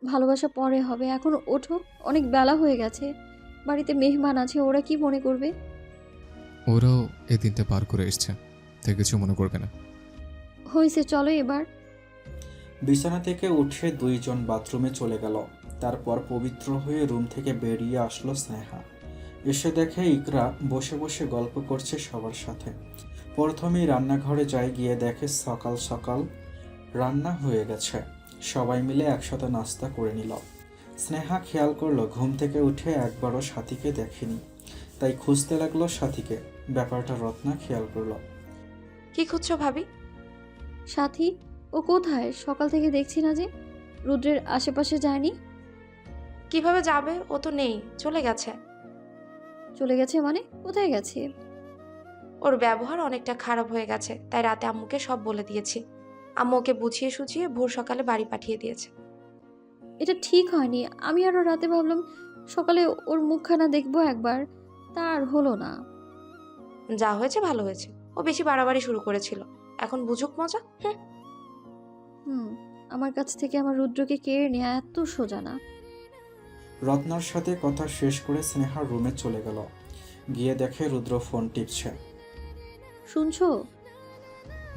ভালোবাসা পরে হবে, এখন ওঠো। অনেক বেলা হয়ে গেছে, বাড়িতে মেহমান আছে, ওরা কি মনে করবে? ওরাও এই দিনটা পার করে এসছে, তাই কিছু মনে করবে না। হয়েছে, চলো এবার। বিছানা থেকে উঠে দুইজন বাথরুমে চলে গেল। তারপর পবিত্র হয়ে রুম থেকে বেরিয়ে আসলো স্নেহা। এসে দেখে ইকরা বসে বসে গল্প করছে সবার সাথে। প্রথমেই রান্নাঘরে যায়, গিয়ে দেখে সকাল সকাল রান্না হয়ে গেছে। সবাই মিলে একসাথে নাস্তা করে নিল। স্নেহা খেয়াল করলো ঘুম থেকে উঠে একবারও সাথীকে দেখেনি, তাই খুঁজতে লাগলো সাথীকে। ব্যাপারটা রত্না খেয়াল করলো। কি খুঁজছো ভাবি? সাথী? ও কোথায়? সকাল থেকে দেখছি না যে। রুদ্রের আশেপাশে যায়নি? কিভাবে যাবে? ও তো নেই, চলে গেছে। চলে গেছে মানে? কোথায় গেছে? ওর ব্যবহার অনেকটা খারাপ হয়ে গেছে, তাই রাতে আম্মুকে সব বলে দিয়েছি। আম্মু ওকে বুঝিয়ে সুঝিয়ে ভোর সকালে বাড়ি পাঠিয়ে দিয়েছে। এটা ঠিক হয়নি। আমি আরো রাতে ভাবলাম সকালে ওর মুখখানা দেখবো একবার, তা আর হলো না। যা হয়েছে ভালো হয়েছে। ও বেশি বাড়াবাড়ি শুরু করেছিল, এখন বুঝুক মজা। হুম। হুম। আমার কাছ থেকে আমার রুদ্রকে কেড়ে নেওয়া এত সোজা না। রত্নার সাথে কথা শেষ করে স্নেহা রুমে চলে গেল। গিয়ে দেখে রুদ্র ফোন টিপছে। শুনছো?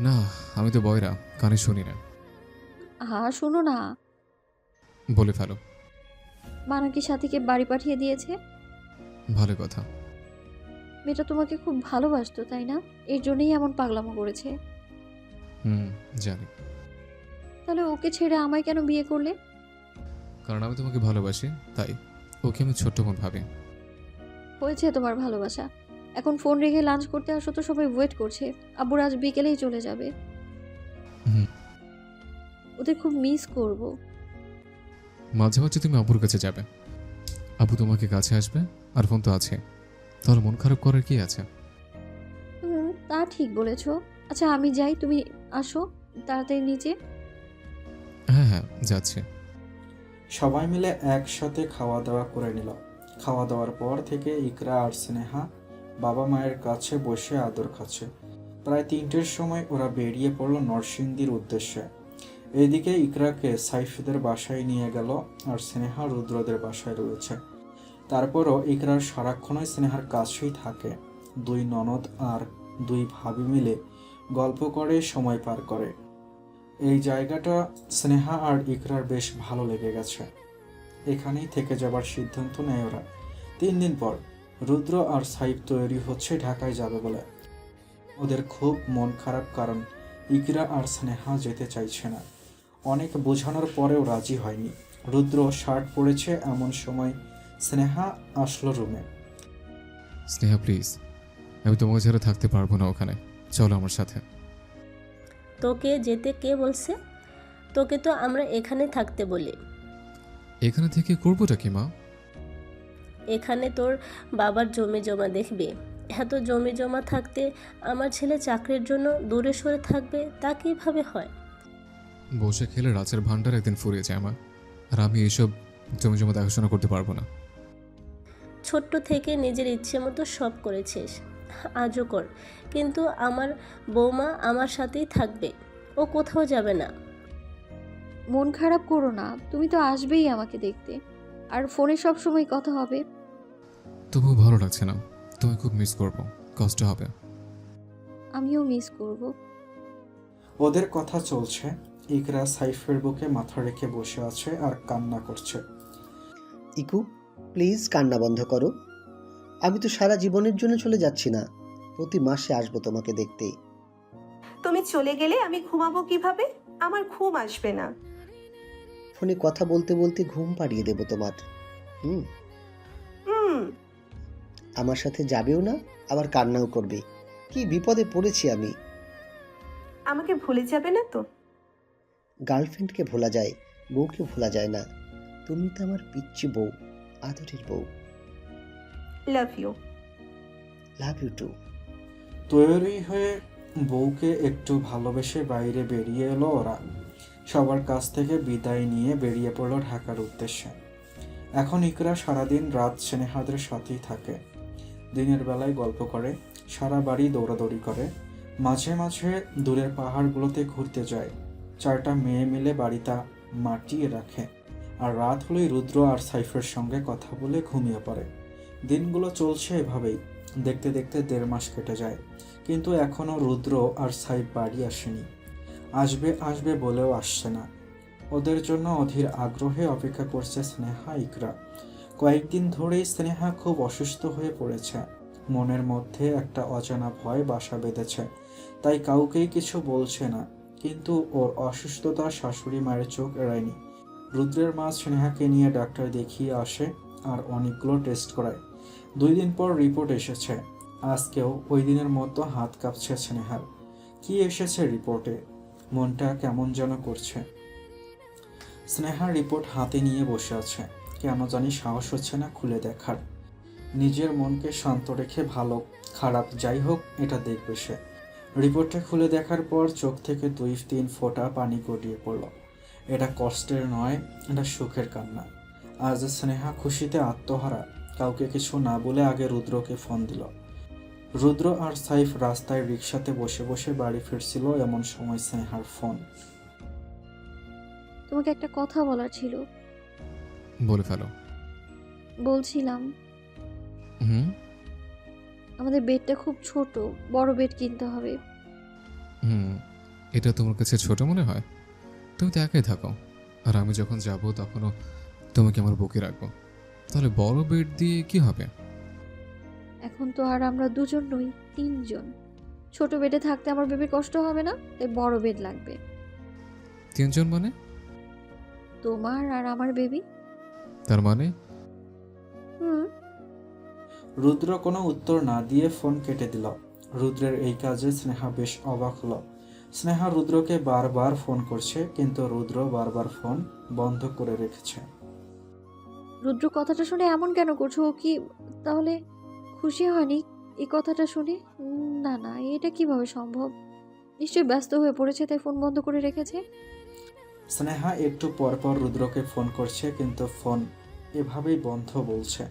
না, আমি তো বয়রা, কানে শুনি না। শোনো না। বলে ফেলো। মা নাকি সাথীকে বাড়ি পাঠিয়ে দিয়েছে। ভালো কথা। মেয়েটা তোমাকে খুব ভালোবাসতো, তাই না? এর জন্যই এমন পাগলামো করেছে। হুম, জানি। তাহলে ওকে ছেড়ে আমায় কেন বিয়ে করলে? কারণ আমি তোমাকে ভালোবাসি, তাই ওকে আমি ছোট্ট বোন ভাবি। হয়েছে তোমার ভালোবাসা। এখন ফোন রেখে লাঞ্চ করতে আসো তো, সবাই ওয়েট করছে। আব্বুর আজ বিকেলেই চলে যাবে। হুম। ওদের খুব মিস করব। মাঝে মাঝে তুমি আব্বুর কাছে যাবে, আব্বু তোমাকে কাছে আসবে, আর ফোন তো আছে। তাহলে মন খারাপ করার কি আছে? হুম, তা ঠিক বলেছ। আচ্ছা আমি যাই, তুমি আসো তাড়াতাড়ি নিচে। হ্যাঁ হ্যাঁ, যাচ্ছে। সবাই মিলে একসাথে খাওয়া দাওয়া করে নিল। খাওয়া দাওয়ার পর থেকে ইকরা আর স্নেহা বাবা মায়ের কাছে বসে আদর খাচ্ছে। প্রায় 3টের সময় ওরা বেরিয়ে পড়ল নরসিংদীর উদ্দেশ্যে। এদিকে ইকরাকে সাইফদের বাসায় নিয়ে গেল, আর স্নেহা রুদ্রদের বাসায় রয়েছে। তারপরও ইকরার সারাক্ষণই স্নেহার কাছেই থাকে। দুই ননদ আর দুই ভাবি মিলে গল্প করে সময় পার করে। এই জায়গাটা স্নেহা আর ইকরার বেশ ভালো লেগে গেছে। এখানেই থেকে যাবার সিদ্ধান্ত নেয় ওরা। 3 দিন পর রুদ্র আর সাইফ তৈরি হচ্ছে ঢাকায় যাবে বলে। ওদের খুব মন খারাপ, কারণ ইকরা আর স্নেহা যেতে চাইছে না। অনেক বোঝানোর পরেও রাজি হয়নি। রুদ্র শার্ট পরেছে এমন সময় স্নেহা আসলো রুমে। স্নেহা প্লিজ, আমি তোমাকে ছাড়া থাকতে পারবো না ওখানে, চলো আমার সাথে। তোকে যেতে কে বলছে? তোকে তো আমরা এখানে থাকতে বলি। এখানে থেকে করবোটা কি মা? এখানে তোর বাবার জমি জমা দেখবি। এত জমি জমা থাকতে আমার ছেলে চাকরির জন্য দূরে সরে থাকবে, তা কিভাবে হয়? বসে খেলে রাতের ভান্ডার একদিন ফুরিয়ে যায় আমার, আর আমি এইসব জমি জমা দেখাশোনা করতে পারবো না। ছোট্ট থেকে নিজের ইচ্ছে মতো সব করেছিস, আজও কর, কিন্তু আমার বৌমা আমার সাথেই থাকবে, ও কোথাও যাবে না। মন খারাপ করো না, তুমি তো আসবেই আমাকে দেখতে, আর ফোনে সব সময় কথা হবে। তবুও ভালো লাগছে না, তুমি খুব মিস করবো, কষ্ট হবে। আমিও মিস করব। ওদের কথা চলছে। ইকরা সাইফের বুকে মাথা রেখে বসে আছে আর কান্না করছে। ইকু, প্লিজ কান্না বন্ধ করো। আমি তো সারা জীবনের জন্য চলে যাচ্ছি না, প্রতি মাসে আসবো তোমাকে দেখতে। তুমি চলে গেলে আমি ঘুমাবো কিভাবে? আমার ঘুম আসবে না। ফোনে কথা বলতে বলতে ঘুম পাড়িয়ে দেবো তোমার। হুম। হুম। আমার সাথে যাবেও না, আবার কান্নাও করবে। কি বিপদে পড়েছি আমি। আমাকে ভুলে যাবে না তো? গার্লফ্রেন্ডকে ভোলা যায়, বউকে ভোলা যায় না। তুমি তো আমার পিচ্চি বউ, আদরের বউ। Love you. Love you too. তৈরি হয়ে বউকে একটু ভালোবেসে বাইরে বেরিয়ে এলো ওরা। সবার কাছ থেকে বিদায় নিয়ে বেরিয়ে পড়লো ঢাকার উদ্দেশ্যে। এখন ইকরা সারাদিন রাত স্নেহাদের সাথেই থাকে। দিনের বেলায় গল্প করে, সারা বাড়ি দৌড়াদৌড়ি করে, মাঝে মাঝে দূরের পাহাড়গুলোতে ঘুরতে যায়। 4টা মেয়ে মিলে বাড়িটা মাটিয়ে রাখে, আর রাত হলেই রুদ্র আর সাইফের সঙ্গে কথা বলে ঘুমিয়ে পড়ে। দিনগুলো চলছে এভাবেই। দেখতে দেখতে 1.5 মাস কেটে যায়, কিন্তু এখনও রুদ্র আর সাইফ বাড়ি আসেনি। আসবে আসবে বলেও আসছে না। ওদের জন্য অধীর আগ্রহে অপেক্ষা করছে স্নেহা, ইকরা। কয়েকদিন ধরেই স্নেহা খুব অসুস্থ হয়ে পড়েছে। মনের মধ্যে একটা অজানা ভয় বাসা বেঁধেছে, তাই কাউকেই কিছু বলছে না। কিন্তু ওর অসুস্থতা শাশুড়ি মায়ের চোখ এড়ায়নি। রুদ্রের মা স্নেহাকে নিয়ে ডাক্তার দেখিয়ে আসে আর অনেকগুলো টেস্ট করায়। 2 দিন পর রিপোর্ট এসেছে। আজকেও ওই দিনের মতো হাত কাঁপছে স্নেহার। কি এসেছে রিপোর্টে? মনটা কেমন যেন করছে। স্নেহার রিপোর্ট হাতে নিয়ে বসে আছে। কেন জানি সাহস হচ্ছে না খুলে দেখার। নিজের মনকে শান্ত রেখে ভালো খারাপ যাই হোক এটা দেখবে সে। রিপোর্টটা খুলে দেখার পর চোখ থেকে 2-3 ফোঁটা পানি গড়িয়ে পড়ল। এটা কষ্টের নয়, এটা সুখের কান্না। আজ স্নেহা খুশিতে আত্মহারা। কাউকে কিছু না বলে আগে রুদ্রকে ফোন দিল। রুদ্র আর সাইফ রাস্তায় রিকশাতে বসে বসে বাড়ি ফিরছিল, এমন সময় স্নেহার ফোন। তোমাকে একটা কথা বলার ছিল। বলে ফেলো। বলছিলাম হুম আমাদের বেডটা খুব ছোট, বড় বেড কিনতে হবে। হুম এটা তোমার কাছে ছোট মনে হয়? তুমি তো একাই থাকো, আর আমি যখন যাব তখনও তোমাকে আমার বুকে রাখবো। তাহলে বড় বেড দিয়ে কি হবে? এখন তো আর আমরা 2 জন নই, 3 জন। ছোট বেডে থাকতে আমার বেবির কষ্ট হবে না, তাই বড় বেড লাগবে। 3 জন মানে? তোমার আর আমার বেবি। তার মানে হুম। রুদ্র কোনো উত্তর না দিয়ে ফোন কেটে দিল। রুদ্রের এই কাজে স্নেহা বেশ অবাক হলো। স্নেহা রুদ্রকে বারবার ফোন করছে, কিন্তু রুদ্র বারবার ফোন বন্ধ করে রেখেছে। রুদ্র কথাটা শুনে এমন কেন করছো? ও কি তাহলে খুশি হয়নি এই কথাটা শুনে? না না, এটা কিভাবে সম্ভব? নিশ্চয়ই ব্যস্ত হয়ে পড়েছে, তাই ফোন বন্ধ করে রেখেছে। স্নেহা একটু পর পর রুদ্রকে ফোন করছে, কিন্তু ফোন এভাবেই বন্ধ বলছে।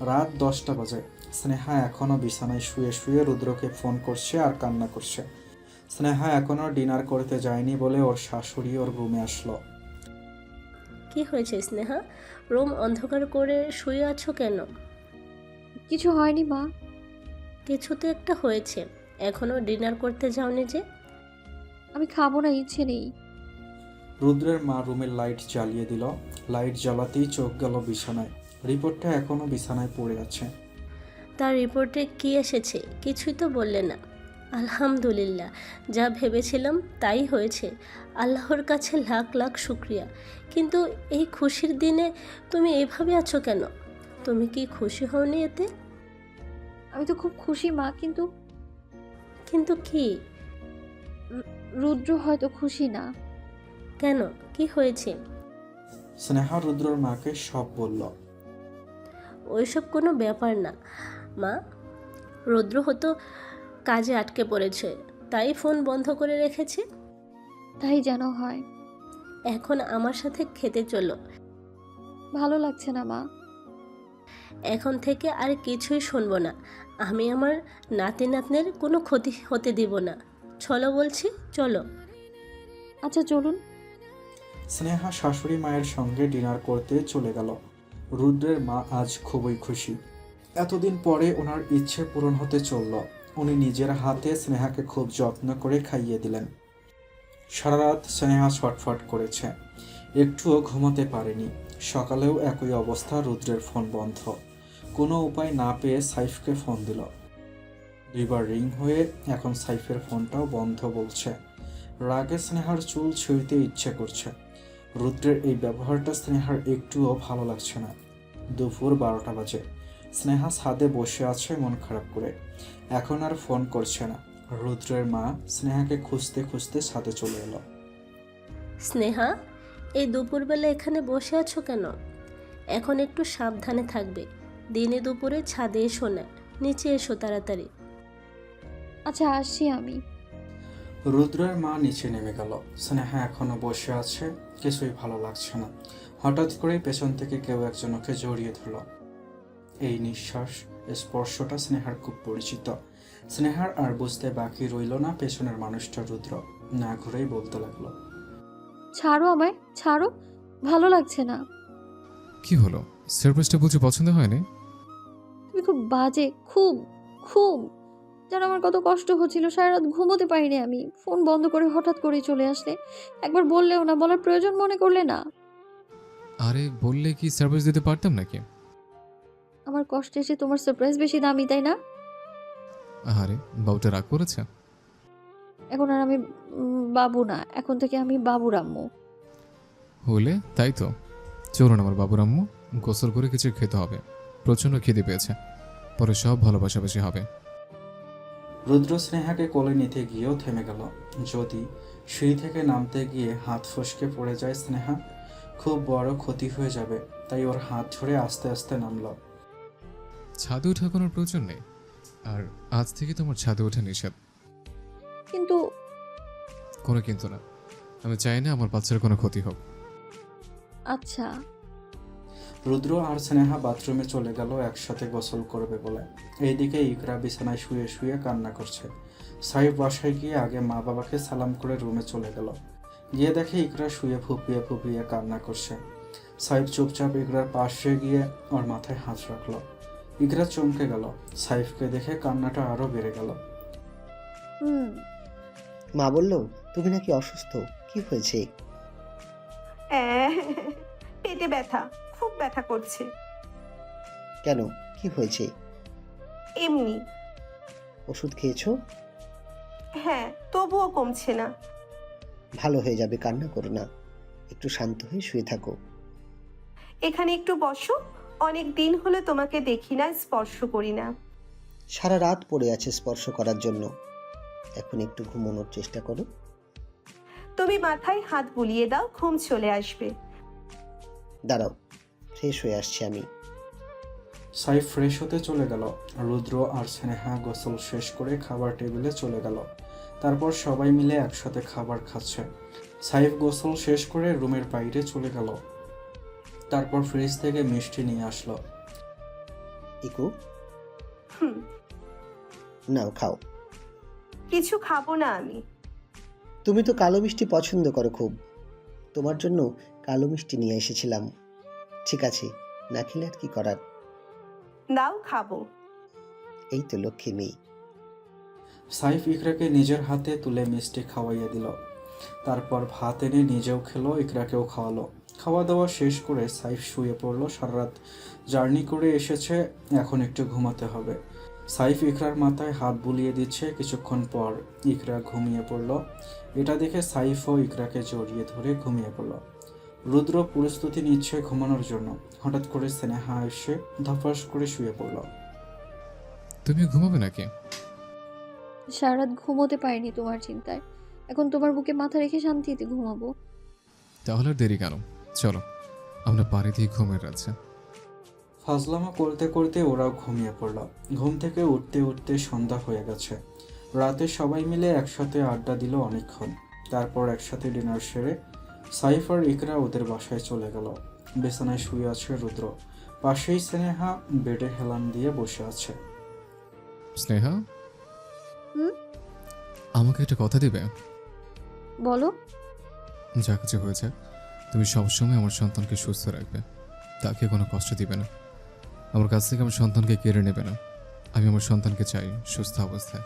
রাত 10টা বাজে। স্নেহা এখনও বিছানায় শুয়ে শুয়ে রুদ্রকে ফোন করছে আর কান্না করছে। স্নেহা এখনও ডিনার করতে যায়নি বলে ওর শাশুড়ি ওর রুমে আসলো। কি হয়েছে স্নেহা? রুম অন্ধকার করে শুয়ে আছো কেন? কিছু হয়নি মা। কিছু তো একটা হয়েছে। এখনো ডিনার করতে যাওনি যে? আমি খাবো না, ইচ্ছে নেই। রুদ্রের মা রুমের লাইট জ্বালিয়ে দিল। লাইট জ্বালাতেই চোখ গেল বিছানায়। রিপোর্টটা এখনও বিছানায় পড়ে আছে। তার রিপোর্টে কি এসেছে? কিছুই তো বললে না। আলহামদুলিল্লাহ, যা ভেবেছিলাম তাই হয়েছে। আল্লাহর কাছে লাখ লাখ শুক্রিয়া। কিন্তু এই খুশির দিনে তুমি এইভাবে আছো কেন? তুমি কি খুশি হওনি এতে? আমি তো খুব খুশি মা, কিন্তু কিন্তু কি? রুদ্র হয়তো খুশি না। কেন? কি হয়েছে? স্নেহা রুদ্রর মাকে সব বলল। ওইসব কোনো ব্যাপার না মা। রুদ্র হয়তো কাজে আটকে পড়েছে, তাই ফোন বন্ধ করে রেখেছে। তাই যেন হয়। এখন আমার সাথে খেতে চলো। ভালো লাগছে না মা। এখন থেকে আর কিছুই শুনবো না। আমি আমার নাতি নাতনের কোনো ক্ষতি হতে দিব না। চলো বলছি, চলো। আচ্ছা চলুন। স্নেহা শাশুড়ি মায়ের সঙ্গে ডিনার করতে চলে গেল। রুদ্রের মা আজ খুবই খুশি। এতদিন পরে ওনার ইচ্ছে পূরণ হতে চলল। উনি নিজের হাতে স্নেহাকে খুব যত্ন করে খাইয়ে দিলেন। সারা রাত স্নেহা ছটফট করেছে, একটুও ঘুমাতে পারেনি। সকালেও একই অবস্থা, রুদ্রের ফোন বন্ধ। কোনো উপায় না পেয়ে সাইফকে ফোন দিল। 2 বার রিং হয়ে এখন সাইফের ফোনটাও বন্ধ বলছে। রাগে স্নেহার চুল ছিঁড়তে ইচ্ছে করছে। রুদ্রের এই ব্যবহারটা স্নেহার একটুও ভালো লাগছে না। দুপুর 12টা বাজে। স্নেহা ছাদে বসে আছে মন খারাপ করে। এখন আর ফোন করছে না। রুদ্রের মা স্নেহাকে খুঁজতে খুঁজতে ছাদে চলে এলো। স্নেহা, এই দুপুরবেলা এখানে বসে আছো কেন? এখন একটু সাবধানে থাকবে। দিনে দুপুরে ছাদে এসো না, নিচে এসো তাড়াতাড়ি। আচ্ছা আসছি আমি। রুদ্রের মা নিচে নেমে গেল। স্নেহা এখনো বসে আছে, কিছুই ভালো লাগছে না। হঠাৎ করে পেছন থেকে কেউ একজন ওকে জড়িয়ে ধরল। এই নিঃশ্বাস স্পর্শটা স্নেহার খুব পরিচিত। স্নেহার আর বুঝতে বাকি রইল না পেছনের মানুষটা রুদ্র। না ঘুরেই বলতে লাগলো, ছাড়ো আমায়, ছাড়ো, ভালো লাগছে না। কি হলো? সারপ্রাইজটা বুঝি পছন্দ হয়নি? তুমি খুব বাজে, খুব খুব। যেন আমার কত কষ্ট হচ্ছিল, সারা রাত ঘুমোতে পারিনি আমি। ফোন বন্ধ করে হঠাৎ করেই চলে আসলে। একবার বললেও না, বলার প্রয়োজন মনে করলে না। আরে বললে কি সারপ্রাইজ দিতে পারতাম নাকি? আমার কষ্টে এসে তোমার সারপ্রাইজ বেশি দামি, তাই না? আরে বাবুটা রাগ করেছে? এখন আর আমি বাবু না, এখন থেকে আমি বাবুর আম্মু। হলে তাই তো। চলুন আমার বাবুর আম্মু, গোসল করে কিছু খেতে হবে। প্রচণ্ড খিদে পেয়েছে, পরে সব ভালোবাসাবাসি হবে। রুদ্র স্নেহাকে কোলে নিতে গিয়েও থেমে গেল। যদি সিঁড়ি থেকে নামতে গিয়ে হাত ফসকে পড়ে যায় স্নেহা, খুব বড় ক্ষতি হয়ে যাবে। তাই ওর হাত ধরে আস্তে আস্তে নামল। ছাদে ওঠা কোনো প্রয়োজন নেই, আর আজ থেকে তোমার ছাদে ওঠা নিষেধ। কিন্তু কোনো কিন্তু না, আমি চাই না আমার বাচ্চার কোনো ক্ষতি হোক। আচ্ছা। রুদ্র আর স্নেহা বাথরুমে চলে গেল একসাথে গোসল করবে বলে। এইদিকে ইকরা বিছানায় শুয়ে শুয়ে কান্না করছে। সাইফ বাসায় গিয়ে আগে মা বাবাকে সালাম করে রুমে চলে গেল। গিয়ে দেখে ইকরা শুয়ে ফুপিয়ে ফুপিয়ে কান্না করছে। সাইফ চুপচাপ ইকরার পাশে গিয়ে ওর মাথায় হাত রাখলো। ইকরা চমকে গেল। সাইফকে দেখে কান্নাটা আরো বেড়ে গেল। হুম। মা বলল তুমি নাকি অসুস্থ, কি হয়েছে? পেটে ব্যথা, খুব ব্যথা করছে। কেন, কি হয়েছে? এমনি। ওষুধ খেয়েছো? হ্যাঁ, তবুও কমছে না। ভালো হয়ে যাবে, কান্না করো না, একটু শান্ত হয়ে শুয়ে থাকো। এখানে একটু বসো, অনেক দিন হলো তোমাকে দেখি না, স্পর্শ করি না। সারা রাত পড়ে আছে স্পর্শ করার জন্য, এখন একটু ঘুমানোর চেষ্টা করো। তুমি মাথায় হাত বুলিয়ে দাও, ঘুম চলে আসবে। দাঁড়াও, ফ্রেশ হয়ে আসছি আমি। সাইফ ফ্রেশ হতে চলে গেল। রুদ্র আর স্নেহা গোসল শেষ করে খাবার টেবিলে চলে গেল। তারপর সবাই মিলে একসাথে খাবার খাচ্ছে। সাইফ গোসল শেষ করে রুমের বাইরে চলে গেল। তারপর ফ্রিজ থেকে মিষ্টি নিয়ে আসলো। ইকু, হুম, নাও খাও। কিছু খাবো না আমি। তুমি তো কালো মিষ্টি পছন্দ করো খুব, তোমার জন্য কালো মিষ্টি নিয়ে এসেছিলাম। ঠিক আছে, না খেলে আর কি করার। দাও, খাবো। এই তো লক্ষ্মী মেয়ে। সাইফ ইকরাকে নিজের হাতে তুলে মিষ্টি খাওয়াইয়ে দিল। তারপর ভাত এনে নিজেও খেলো, ইকরাকেও খাওয়ালো। খাওয়া দাওয়া শেষ করে সাইফ শুয়ে পড়লো। সারা রাত জার্নি করে এসেছে, এখন একটু ঘুমাতে হবে। সাইফ ইকরার মাথায় হাত বুলিয়ে দিচ্ছে। কিছুক্ষণ পর ইকরা ঘুমিয়ে পড়ল। এটা দেখে সাইফও ইকরাকে জড়িয়ে ধরে ঘুমিয়ে পড়ল। রুদ্র প্রস্তুতি নিচ্ছে ঘুমানোর জন্য। হঠাৎ করে স্নেহা এসে ধপাস করে শুয়ে পড়ল। তুমি ঘুমাবে নাকি? সারা রাত ঘুমোতে পারিনি তোমার চিন্তায়। এখন তোমার বুকে মাথা রেখে শান্তিতে ঘুমাবো। তাহলে আর দেরি কেন, চলো আমরা বাড়ি দিয়ে ঘুমের রাজ্যে। ফাজলামা করতে করতে ওরাও ঘুমিয়ে পড়ল। ঘুম থেকে উঠতে উঠতে সন্ধ্যা হয়ে গেছে। রাতে সবাই মিলে একসাথে আড্ডা দিল অনেকক্ষণ। তারপর একসাথে ডিনার সেরে সাইফ আর ইকরা ওদের বাসায় চলে গেল। বিছানায় শুয়ে আছে রুদ্র, পাশেই স্নেহা বেডে হেলান দিয়ে বসে আছে। স্নেহা, হুম? আমাকে একটা কথা দিবে? বলো। যা কিছু হয়েছে, তুমি সবসময় আমার সন্তানকে সুস্থ রাখবে, তাকে কোনো কষ্ট দিবে না, আমার কাছ থেকে আমার সন্তানকে কেড়ে নেবে না। আমি আমার সন্তানকে চাই সুস্থ অবস্থায়।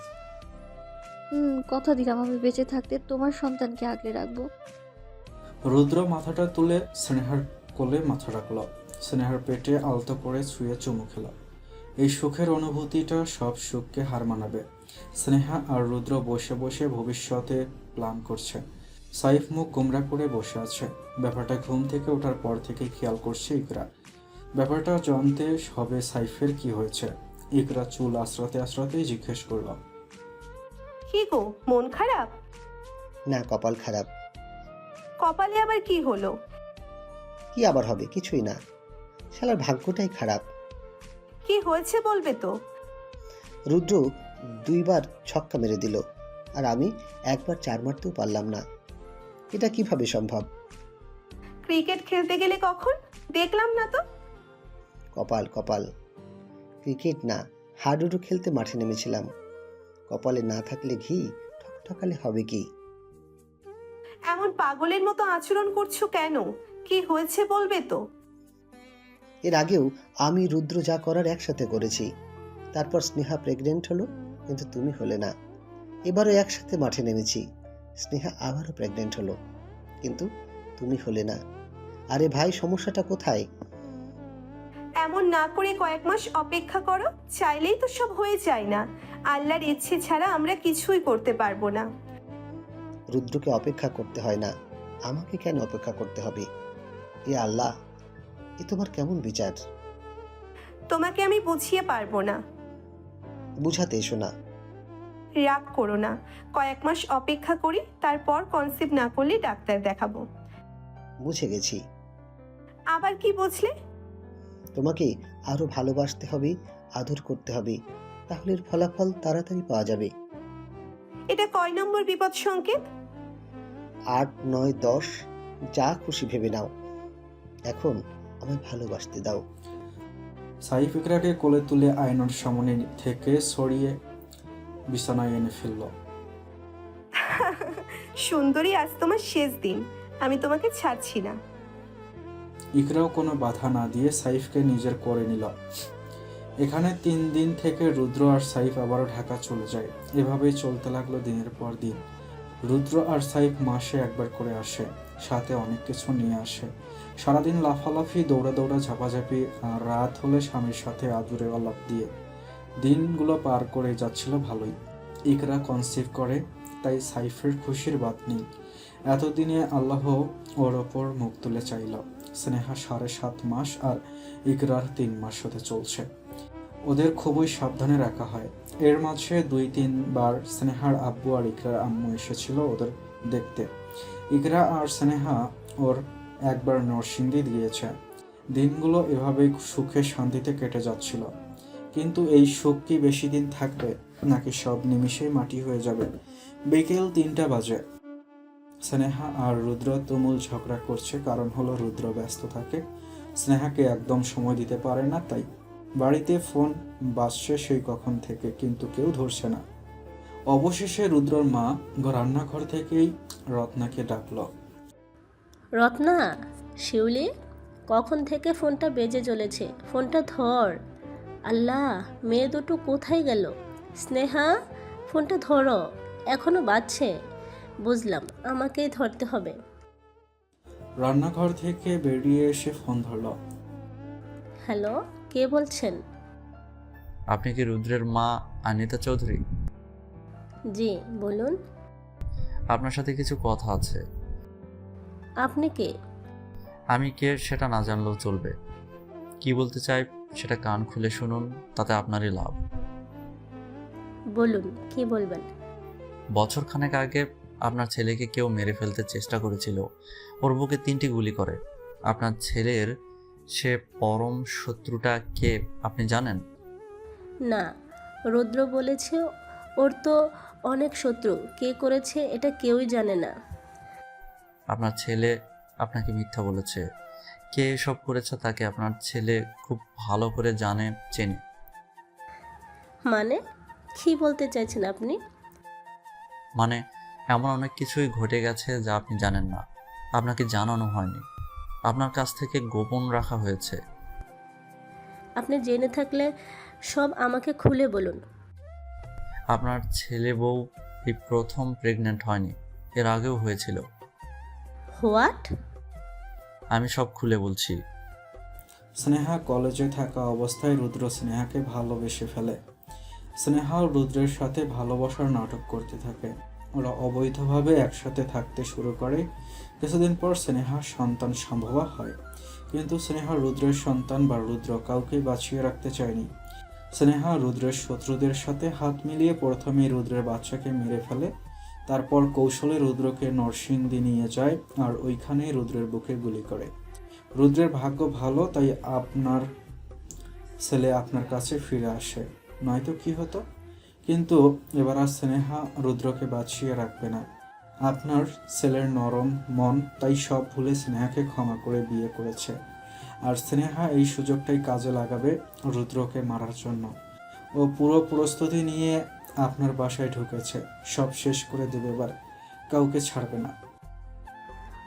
কথা দিলাম আমি বেঁচে থাকতে তোমার সন্তানকে আগলে রাখবো। রুদ্র মাথাটা তুলে স্নেহার কোলে মাথা রাখল। স্নেহার পেটে আলতো করে ছুঁয়ে চুমু খেল। এই সুখের অনুভূতিটা সব সুখকে হার মানাবে। স্নেহা আর রুদ্র বসে বসে ভবিষ্যতে প্ল্যান করছে। সাইফ মুখ গোমরা করে বসে আছে। ব্যাপারটা ঘুম থেকে ওঠার পর থেকে খেয়াল করছে ইকরা। ব্যাপারটা জানতে হবে সাইফের কি হয়েছে। ইকরা চুল আশ্রাতে আশ্রাতেই জিজ্ঞেস করল, কি গো, মন খারাপ? না, কপাল খারাপ। কপালে আবার কি হলো? কি আবার হবে, কিছুই না, শালার ভাগ্যটাই খারাপ। কি হয়েছে বলবে তো? রুদ্র 2বার ছক্কা মেরে দিল, আর আমি একবার 4 মারতেও পারলাম না। এটা কিভাবে সম্ভব? ক্রিকেট খেলতে গেলে কখন দেখলাম না তো। কপাল কপাল। ক্রিকেট না, হাডুডু খেলতে মাঠে নেমেছিলাম। কপালে না থাকলে ঘি ঠকঠকালে হবে কি? এমন পাগলের মতো আচরণ করছো কেন? কি হয়েছে বলবে তো? এর আগেও আমি রুদ্র যা করার একসাথে করেছি। তারপর স্নেহা প্রেগনেন্ট হলো, কিন্তু তুমি হলে না। এবারও একসাথে মাঠে নেমেছি, স্নেহা আবারও প্রেগনেন্ট হলো, কিন্তু তুমি হলে না। আরে ভাই, সমস্যাটা কোথায়? এমন না করে কয়েক মাস অপেক্ষা করো, চাইলেই তো সব হয়ে যায় না। আল্লাহর ইচ্ছে ছাড়া আমরা কিছুই করতে পারবো না। রুদ্রকে অপেক্ষা করতে হয় না, আমাকে কেন অপেক্ষা করতে হবে? এ আল্লাহ, এ তোমার কেমন বিচার? তোমাকে আমি বুঝিয়ে পারবো না। বুঝাতে এসো না। রাগ করো না, কয়েক মাস অপেক্ষা করি, তারপর কনসিভ না করলে ডাক্তার দেখাবো। বুঝে গেছি। আবার কি বুঝলে? তোমাকে আরো ভালোবাসতে হবে, আদর করতে হবে, তাহলে এর ফলাফল তাড়াতাড়ি পাওয়া যাবে। এটা কয় নম্বর বিপদ সংকেত? 8, 9, 10 যা খুশি ভেবে নাও। এখন আমায় ভালোবাসতে দাও। সাইফ ইকরাকে কোলে তুলে আয়নার সামনে থেকে সরিয়ে বিছানায় এনে ফেলল। সুন্দরী, আজ তোমার শেষ দিন, আমি তোমাকে ছাড়ছি না। ইকরাও কোনো বাধা না দিয়ে সাইফকে নিজের করে নিল। এখানে 3 দিন থেকে রুদ্র আর সাইফ আবারও ঢাকা চলে যায়। এভাবেই চলতে লাগলো দিনের পর দিন। রুদ্র আর সাইফ মাসে একবার করে আসে, সাথে অনেক কিছু নিয়ে আসে। সারাদিন লাফালাফি, দৌড়া দৌড়া, ঝাপাঝাপি, আর রাত হলে স্বামীর সাথে আদুরে আলাপ দিয়ে দিনগুলো পার করে যাচ্ছিল ভালোই। ইকরা কনসিভ করে, তাই সাইফের খুশির বাত নেই। এতদিনে আল্লাহ ওর ওপর মুখ তুলে চাইল। স্নেহা 7.5 মাস আর ইকরার 3 মাস হতে চলছে। ওদের খুবই সাবধানে রাখা হয়। এর মাঝে 2-3 বার স্নেহার আব্বু আর ইকরার আম্মু এসেছিল ওদের দেখতে। ইকরা আর স্নেহা ওর একবার নরসিংদী দিয়েছে। দিনগুলো এভাবেই সুখে শান্তিতে কেটে যাচ্ছিল। কিন্তু এই সুখ কি বেশি দিন থাকবে, নাকি সব নিমিষেই মাটি হয়ে যাবে? বিকেল 3টা বাজে। স্নেহা আর রুদ্র তুমুল ঝগড়া করছে। কারণ হলো রুদ্র ব্যস্ত থাকে, স্নেহাকে একদম সময় দিতে পারে না। তাই বাড়িতে ফোন বাজছে সেই কখন থেকে, কিন্তু কেউ ধরছে না। অবশেষে রুদ্রর মা রান্নাঘর থেকেই রত্নাকে ডাকলো। রত্না, শিউলি, কখন থেকে ফোনটা বেজে চলেছে, ফোনটা ধর। আল্লাহ, মেয়ে দুটো কোথায় গেল? স্নেহা, ফোনটা ধরো, এখনো বাজছে। বুঝলাম, আমাকেই ধরতে হবে। রান্নাঘর থেকে বেরিয়ে এসে ফোন ধরলো। হ্যালো, কে বলছেন? আপনি কি রুদ্রের মা আনিতা চৌধুরী? জি, বলুন। আপনার সাথে কিছু কথা আছে। আপনি কে? আমি কে সেটা না জানলেও চলবে। কি বলতে চাই সেটা কান খুলে শুনুন, তাতে আপনারই লাভ। বলুন, কি বলবেন? বছর খানেক আগে আপনার ছেলেকে কেউ মেরে ফেলতে চেষ্টা করেছিল। ওর বুকে 3টি গুলি করে। আপনার ছেলের সে পরম শত্রুটা কে আপনি জানেন? না, রুদ্র বলেছে ওর তো অনেক শত্রু, কে করেছে এটা কেউই জানে না। আপনার ছেলে আপনাকে মিথ্যা বলেছে। কে এসব করেছে তাকে আপনার ছেলে খুব ভালো করে জানে, চেনে। মানে কি বলতে চাইছেন আপনি? মানে এমন অনেক কিছুই ঘটে গেছে যা আপনি জানেন না, আপনাকে জানানো হয়নি, আপনার কাছ থেকে গোপন রাখা হয়েছে। আপনি জেনে থাকলে সব আমাকে খুলে বলুন। আপনার ছেলে বউ এই প্রথম প্রেগনেন্ট হয়নি, এর আগেও হয়েছিল। হোয়াট? আমি সব খুলে বলছি। স্নেহা কলেজে থাকা অবস্থায় রুদ্র স্নেহাকে ভালোবেসে ফেলে। স্নেহা ও রুদ্রের সাথে ভালোবাসার নাটক করতে থাকে। ওরা অবৈধভাবে একসাথে থাকতে শুরু করে। কিছুদিন পর স্নেহার সন্তান সম্ভবা হয়, কিন্তু স্নেহা রুদ্রের সন্তান বা রুদ্র কাউকে বাঁচিয়ে রাখতে চায়নি। স্নেহা রুদ্রের শত্রুদের সাথে হাত মিলিয়ে প্রথমে রুদ্রের বাচ্চাকে মেরে ফেলে। তারপর কৌশলে রুদ্রকে নরসিংদী নিয়ে যায় আর ওইখানেই রুদ্রের বুকে গুলি করে। রুদ্রের ভাগ্য ভালো, তাই আপনার ছেলে আপনার কাছে ফিরে আসে, নয়তো কি হতো। কিন্তু এবার আর স্নেহা রুদ্রকে বাঁচিয়ে রাখবে না। আপনার ছেলের নরম মন, তাই সব ভুলে স্নেহাকে ক্ষমা করে বিয়ে করেছে। আর স্নেহা এই সুযোগটাই কাজে লাগাবে রুদ্রকে মারার জন্য। ও পুরো প্রস্তুতি নিয়ে আপনার বাসায় ঢুকেছে, সব শেষ করে দেবে, এবার কাউকে ছাড়বে না।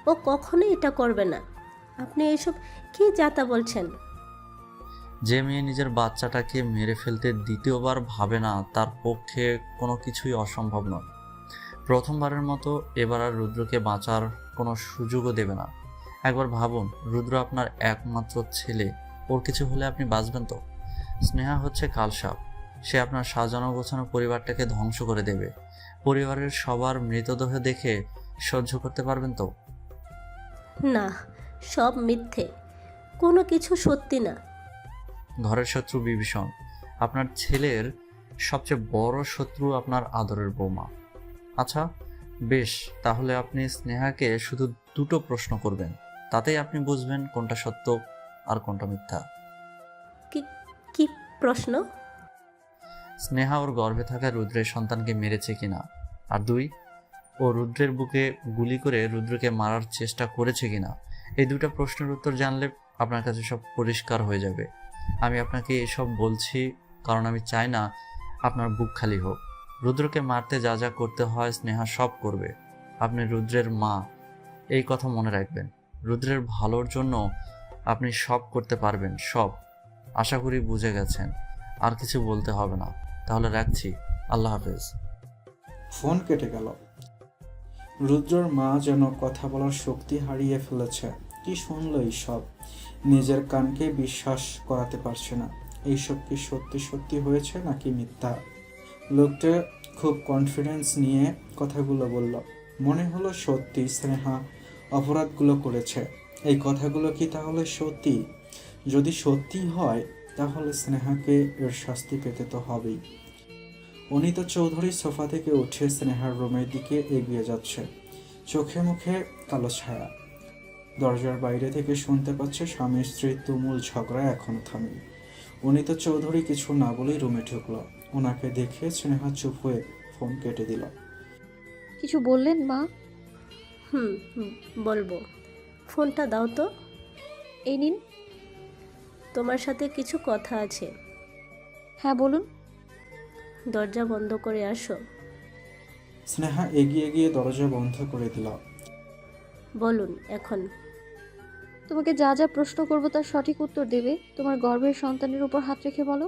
ও কখনোই এটা করবে না। আপনি এসব কি যাতা বলছেন? যে মেয়ে নিজের বাচ্চাটাকে মেরে ফেলতে দ্বিতীয়বার ভাবে না তার পক্ষে কোনো কিছুই অসম্ভব নয়। প্রথমবারের মতো এবার আর রুদ্রকে বাঁচার কোনো সুযোগও দেবে না। একবার ভাবুন, রুদ্র আপনার একমাত্র ছেলে, ওর কিছু হলে আপনি বাঁচবেন তো? স্নেহা হচ্ছে কালসাপ, সে আপনার সাজানো গোছানো পরিবারটাকে ধ্বংস করে দেবে। পরিবারের সবার মৃতদেহ দেখে সহ্য করতে পারবেন তো? না, সব মিথ্যে, কোনো কিছু সত্যি না। ঘরের শত্রু বিভীষণ, আপনার ছেলের সবচেয়ে বড় শত্রু আপনার আদরের বৌমা। আচ্ছা বেশ, তাহলে আপনি স্নেহাকে শুধু দুটো প্রশ্ন করবেন, তাতেই আপনি বুঝবেন কোনটা সত্য আর কোনটা মিথ্যা। কি কি প্রশ্ন? স্নেহা ওর গর্ভে থাকা রুদ্রের সন্তানকে মেরেছে কিনা, আর 2, ও রুদ্রের বুকে গুলি করে রুদ্রকে মারার চেষ্টা করেছে কিনা। এই দুটো প্রশ্নের উত্তর জানলে আপনার কাছে সব পরিষ্কার হয়ে যাবে। আমি আপনাকে এসব বলছি কারণ আমি চাই না আপনার বুক খালি হোক। রুদ্রকে মারতে যা যা করতে হয় স্নেহা সব করবে। আপনি রুদ্রের মা, এই কথা মনে রাখবেন। রুদ্রের ভালোর জন্য আপনি সব করতে পারবেন, সব। আশা করি বুঝে গেছেন, আর কিছু বলতে হবে না। তাহলে রাখছি, আল্লাহ হাফেজ। ফোন কেটে গেল। রুদ্রর মা যেন কথা বলার শক্তি হারিয়ে ফেলেছে। কি শুনলো এইসব? নিজের কানকে বিশ্বাস করাতে পারছে না। এইসব কি সত্যি সত্যি হয়েছে নাকি মিথ্যা? লোকটা খুব কনফিডেন্স নিয়ে কথাগুলো বলল। মনে হলো সত্যি স্নেহা অপরাধগুলো করেছে। এই কথাগুলো কি তাহলে সত্যি? যদি সত্যি হয় তাহলে স্নেহাকে এর শাস্তি পেতে তো হবেই। অনিতা চৌধুরী সোফা থেকে উঠে স্নেহার রুমের দিকে এগিয়ে যাচ্ছে, চোখে মুখে কালো ছায়া। দরজার বাইরে থেকে শুনতে পাচ্ছে স্বামী স্ত্রীর তুমুল ঝগড়া এখনো থামেনি। অনিতা চৌধুরী কিছু না বলেই রুমে ঢুকলো। ওনাকে দেখে স্নেহা চুপ হয়ে ফোন কেটে দিল। কিছু বললেন মা? হুম, বলবো। ফোনটা দাও তো। এই নিন। তোমার সাথে কিছু কথা আছে। হ্যাঁ বলুন। দরজা বন্ধ করে আসো। স্নেহা এগিয়ে গিয়ে দরজা বন্ধ করে দিল। বলুন এখন। তোমাকে যা যা প্রশ্ন করবো তার সঠিক উত্তর দেবে। তোমার গর্ভের সন্তানের উপর হাত রেখে বলো।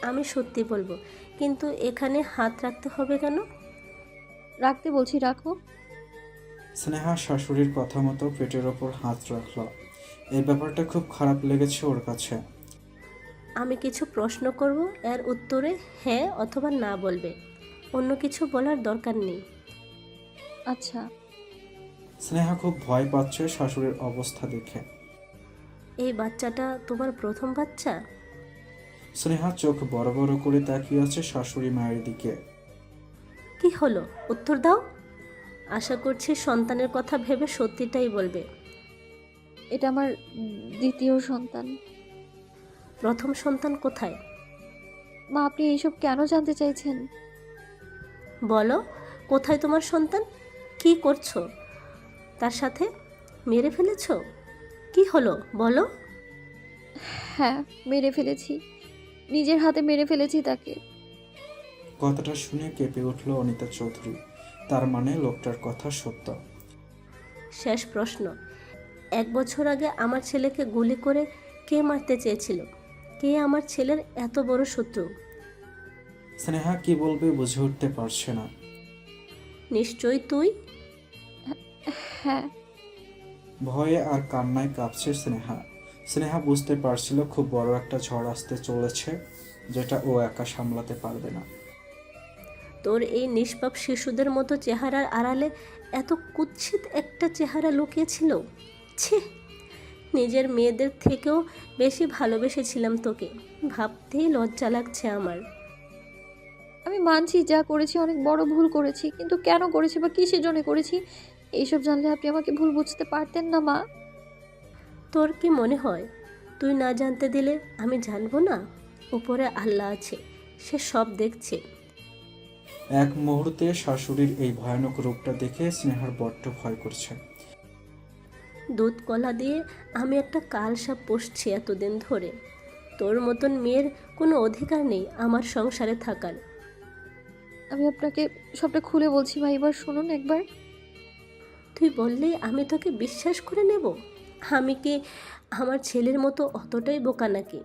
আমি সত্যি বলবো, কিন্তু এখানে হাত রাখতে হবে কেন? রাখতে বলছি, রাখো। স্নেহা শাশুড়ির কথা মতো পেটের ওপর হাত রাখল। এই ব্যাপারটা খুব খারাপ লেগেছে ওর কাছে। আমি কিছু প্রশ্ন করব, এর উত্তরে হ্যাঁ অথবা না বলবে, অন্য কিছু বলার দরকার নেই। আচ্ছা। স্নেহা খুব ভয় পাচ্ছে শাশুড়ির অবস্থা দেখে। এই বাচ্চাটা তোমার প্রথম বাচ্চা? স্নেহা চোখ বড় বড় করে তাকিয়ে আছে শাশুড়ি মায়ের দিকে। কি হলো, উত্তর দাও। আশা করছি সন্তানের কথা ভেবে সত্যিটাই বলবে। এটা আমার দ্বিতীয় সন্তান। প্রথম সন্তান কোথায়? মা, আপনি এইসব কেন জানতে চাইছেন? বলো, কোথায় তোমার সন্তান? কি করছো তার সাথে? মেরে ফেলেছো? কি হলো বলো। হ্যাঁ, মেরে ফেলেছি। নিজের হাতে মেরে ফেলেছি তাকে। কথাটা শুনে কেঁপে উঠল অনিতা চৌধুরী। তার মানে লোকটার কথা সত্য। শেষ প্রশ্ন, 1 বছর আগে আমার ছেলেকে গুলি করে কে মারতে চেয়েছিল? কে আমার ছেলের এত বড় শত্রু? স্নেহা কি বলবে বুঝে উঠতে পারছে না। নিশ্চয়ই তুই। হ্যাঁ। ভয়ে আর কান্নায় কাঁপছে স্নেহা। স্নেহা বুঝতে পারছিল খুব বড় একটা ঝড় আসতে চলেছে, যেটা ও একা সামলাতে পারবে না। তোর এই নিষ্পাপ শিশুদের মতো চেহারার আড়ালে এত কুৎসিত একটা চেহারা লুকিয়েছিল। ছি, নিজের মেয়েদের থেকেও বেশি ভালোবেসেছিলাম তোকে, ভাবতেই লজ্জা লাগছে আমার। আমি মানছি যা করেছি অনেক বড় ভুল করেছি, কিন্তু কেন করেছি বা কিসের জন্য করেছি এইসব জানলে আপনি আমাকে ভুল বুঝতে পারতেন না মা। তোর কি মনে হয় তুই না জানতে দিলে আমি জানবো না? উপরে আল্লাহ আছে, সে সব দেখছে। এক মুহূর্তে শাশুড়ির এই ভয়ানক রূপটা দেখে স্নেহার বড্ড ভয় করছে। দুধ কলা দিয়ে আমি একটা কালসাপ পুষছি এতদিন ধরে। তোর মতন মেয়ের কোনো অধিকার নেই আমার সংসারে থাকার। আমি আপনাকে সবটা খুলে বলছি মা, এবার শুনুন একবার। তুই বললেই আমি তোকে বিশ্বাস করে নেব? আমি কি আমার ছেলের মতো অতটাই বোকা নাকি?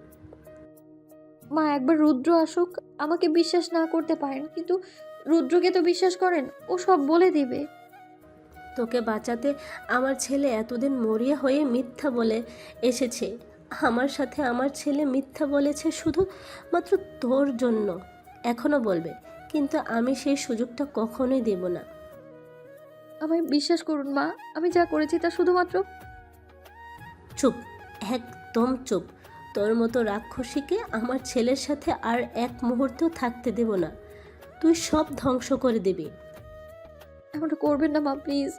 মা, একবার রুদ্র আসুক। আমাকে বিশ্বাস না করতে পারেন, কিন্তু রুদ্রকে তো বিশ্বাস করেন, ও সব বলে দিবে। তোকে বাঁচাতে আমার ছেলে এতদিন মরিয়া হয়ে মিথ্যা বলে এসেছে। আমার সাথে আমার ছেলে মিথ্যা বলেছে শুধু মাত্র তোর জন্য। এখনও বলবে, কিন্তু আমি সেই সুযোগটা কখনোই দেব না। আমায় বিশ্বাস করুন মা, আমি যা করেছি তা শুধুমাত্র। চুপ, একদম চুপ। তোর মতো রাক্ষসীকে আমার ছেলের সাথে আর এক মুহূর্তও থাকতে দেব না। তুই সব ধ্বংস করে দিবি। এমনটা করবেন না মা, প্লিজ।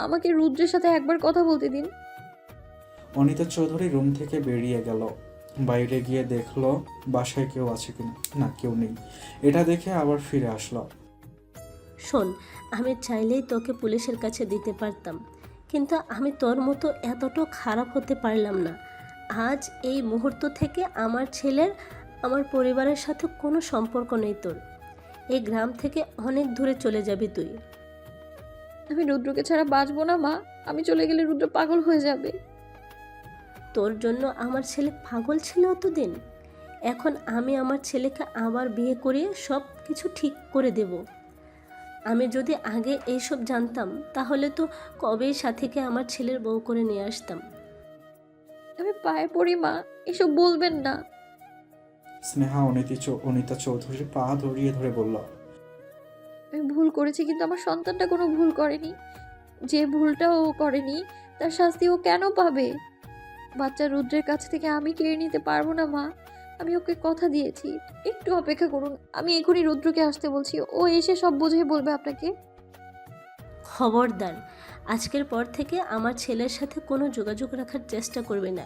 আমাকে রুদ্রের সাথে একবার কথা বলতে দিন। অনিতা চৌধুরী রুম থেকে বেরিয়ে গেল। বাইরে গিয়ে দেখলো বাসায় কেউ আছে কিনা। না, কেউ নেই। এটা দেখে আবার ফিরে আসলো। শোন, আমি চাইলেই তোকে পুলিশের কাছে দিতে পারতাম, কিন্তু আমি তোর মতো এতটাও খারাপ হতে পারলাম না। আজ এই মুহূর্ত থেকে আমার ছেলের, আমার পরিবারের সাথে কোনো সম্পর্ক নেই তোর। এই গ্রাম থেকে অনেক দূরে চলে যাবি তুই। আমি রুদ্রকে ছাড়া বাঁচবো না মা। আমি চলে গেলে রুদ্র পাগল হয়ে যাবে। তোর জন্য আমার ছেলে পাগল ছিল অতদিন। এখন আমি আমার ছেলেকে আবার বিয়ে করিয়ে সব কিছু ঠিক করে দেব। আমি যদি আগে এইসব জানতাম তাহলে তো কবেই সাথীকে আমার ছেলের বউ করে নিয়ে আসতাম। আমি পায়ে পড়ি মা, এসব বলবেন না। স্নেহা অনিতা চৌধুরীর পা ধরিয়ে ধরে বলল, আমি ভুল করেছি, কিন্তু আমার সন্তানটা কোনো ভুল করেনি। যে ভুলটা ও করেনি তার শাস্তি ও কেন পাবে? বাচ্চা রুদ্রের কাছ থেকে আমি কেড়ে নিতে পারবো না মা। আমি ওকে কথা দিয়েছি। একটু অপেক্ষা করুন, আমি এখনই রুদ্রকে আসতে বলছি। ও এসে সব বুঝিয়ে বলবে আপনাকে। খবরদার, আজকের পর থেকে আমার ছেলের সাথে কোনো যোগাযোগ রাখার চেষ্টা করবে না।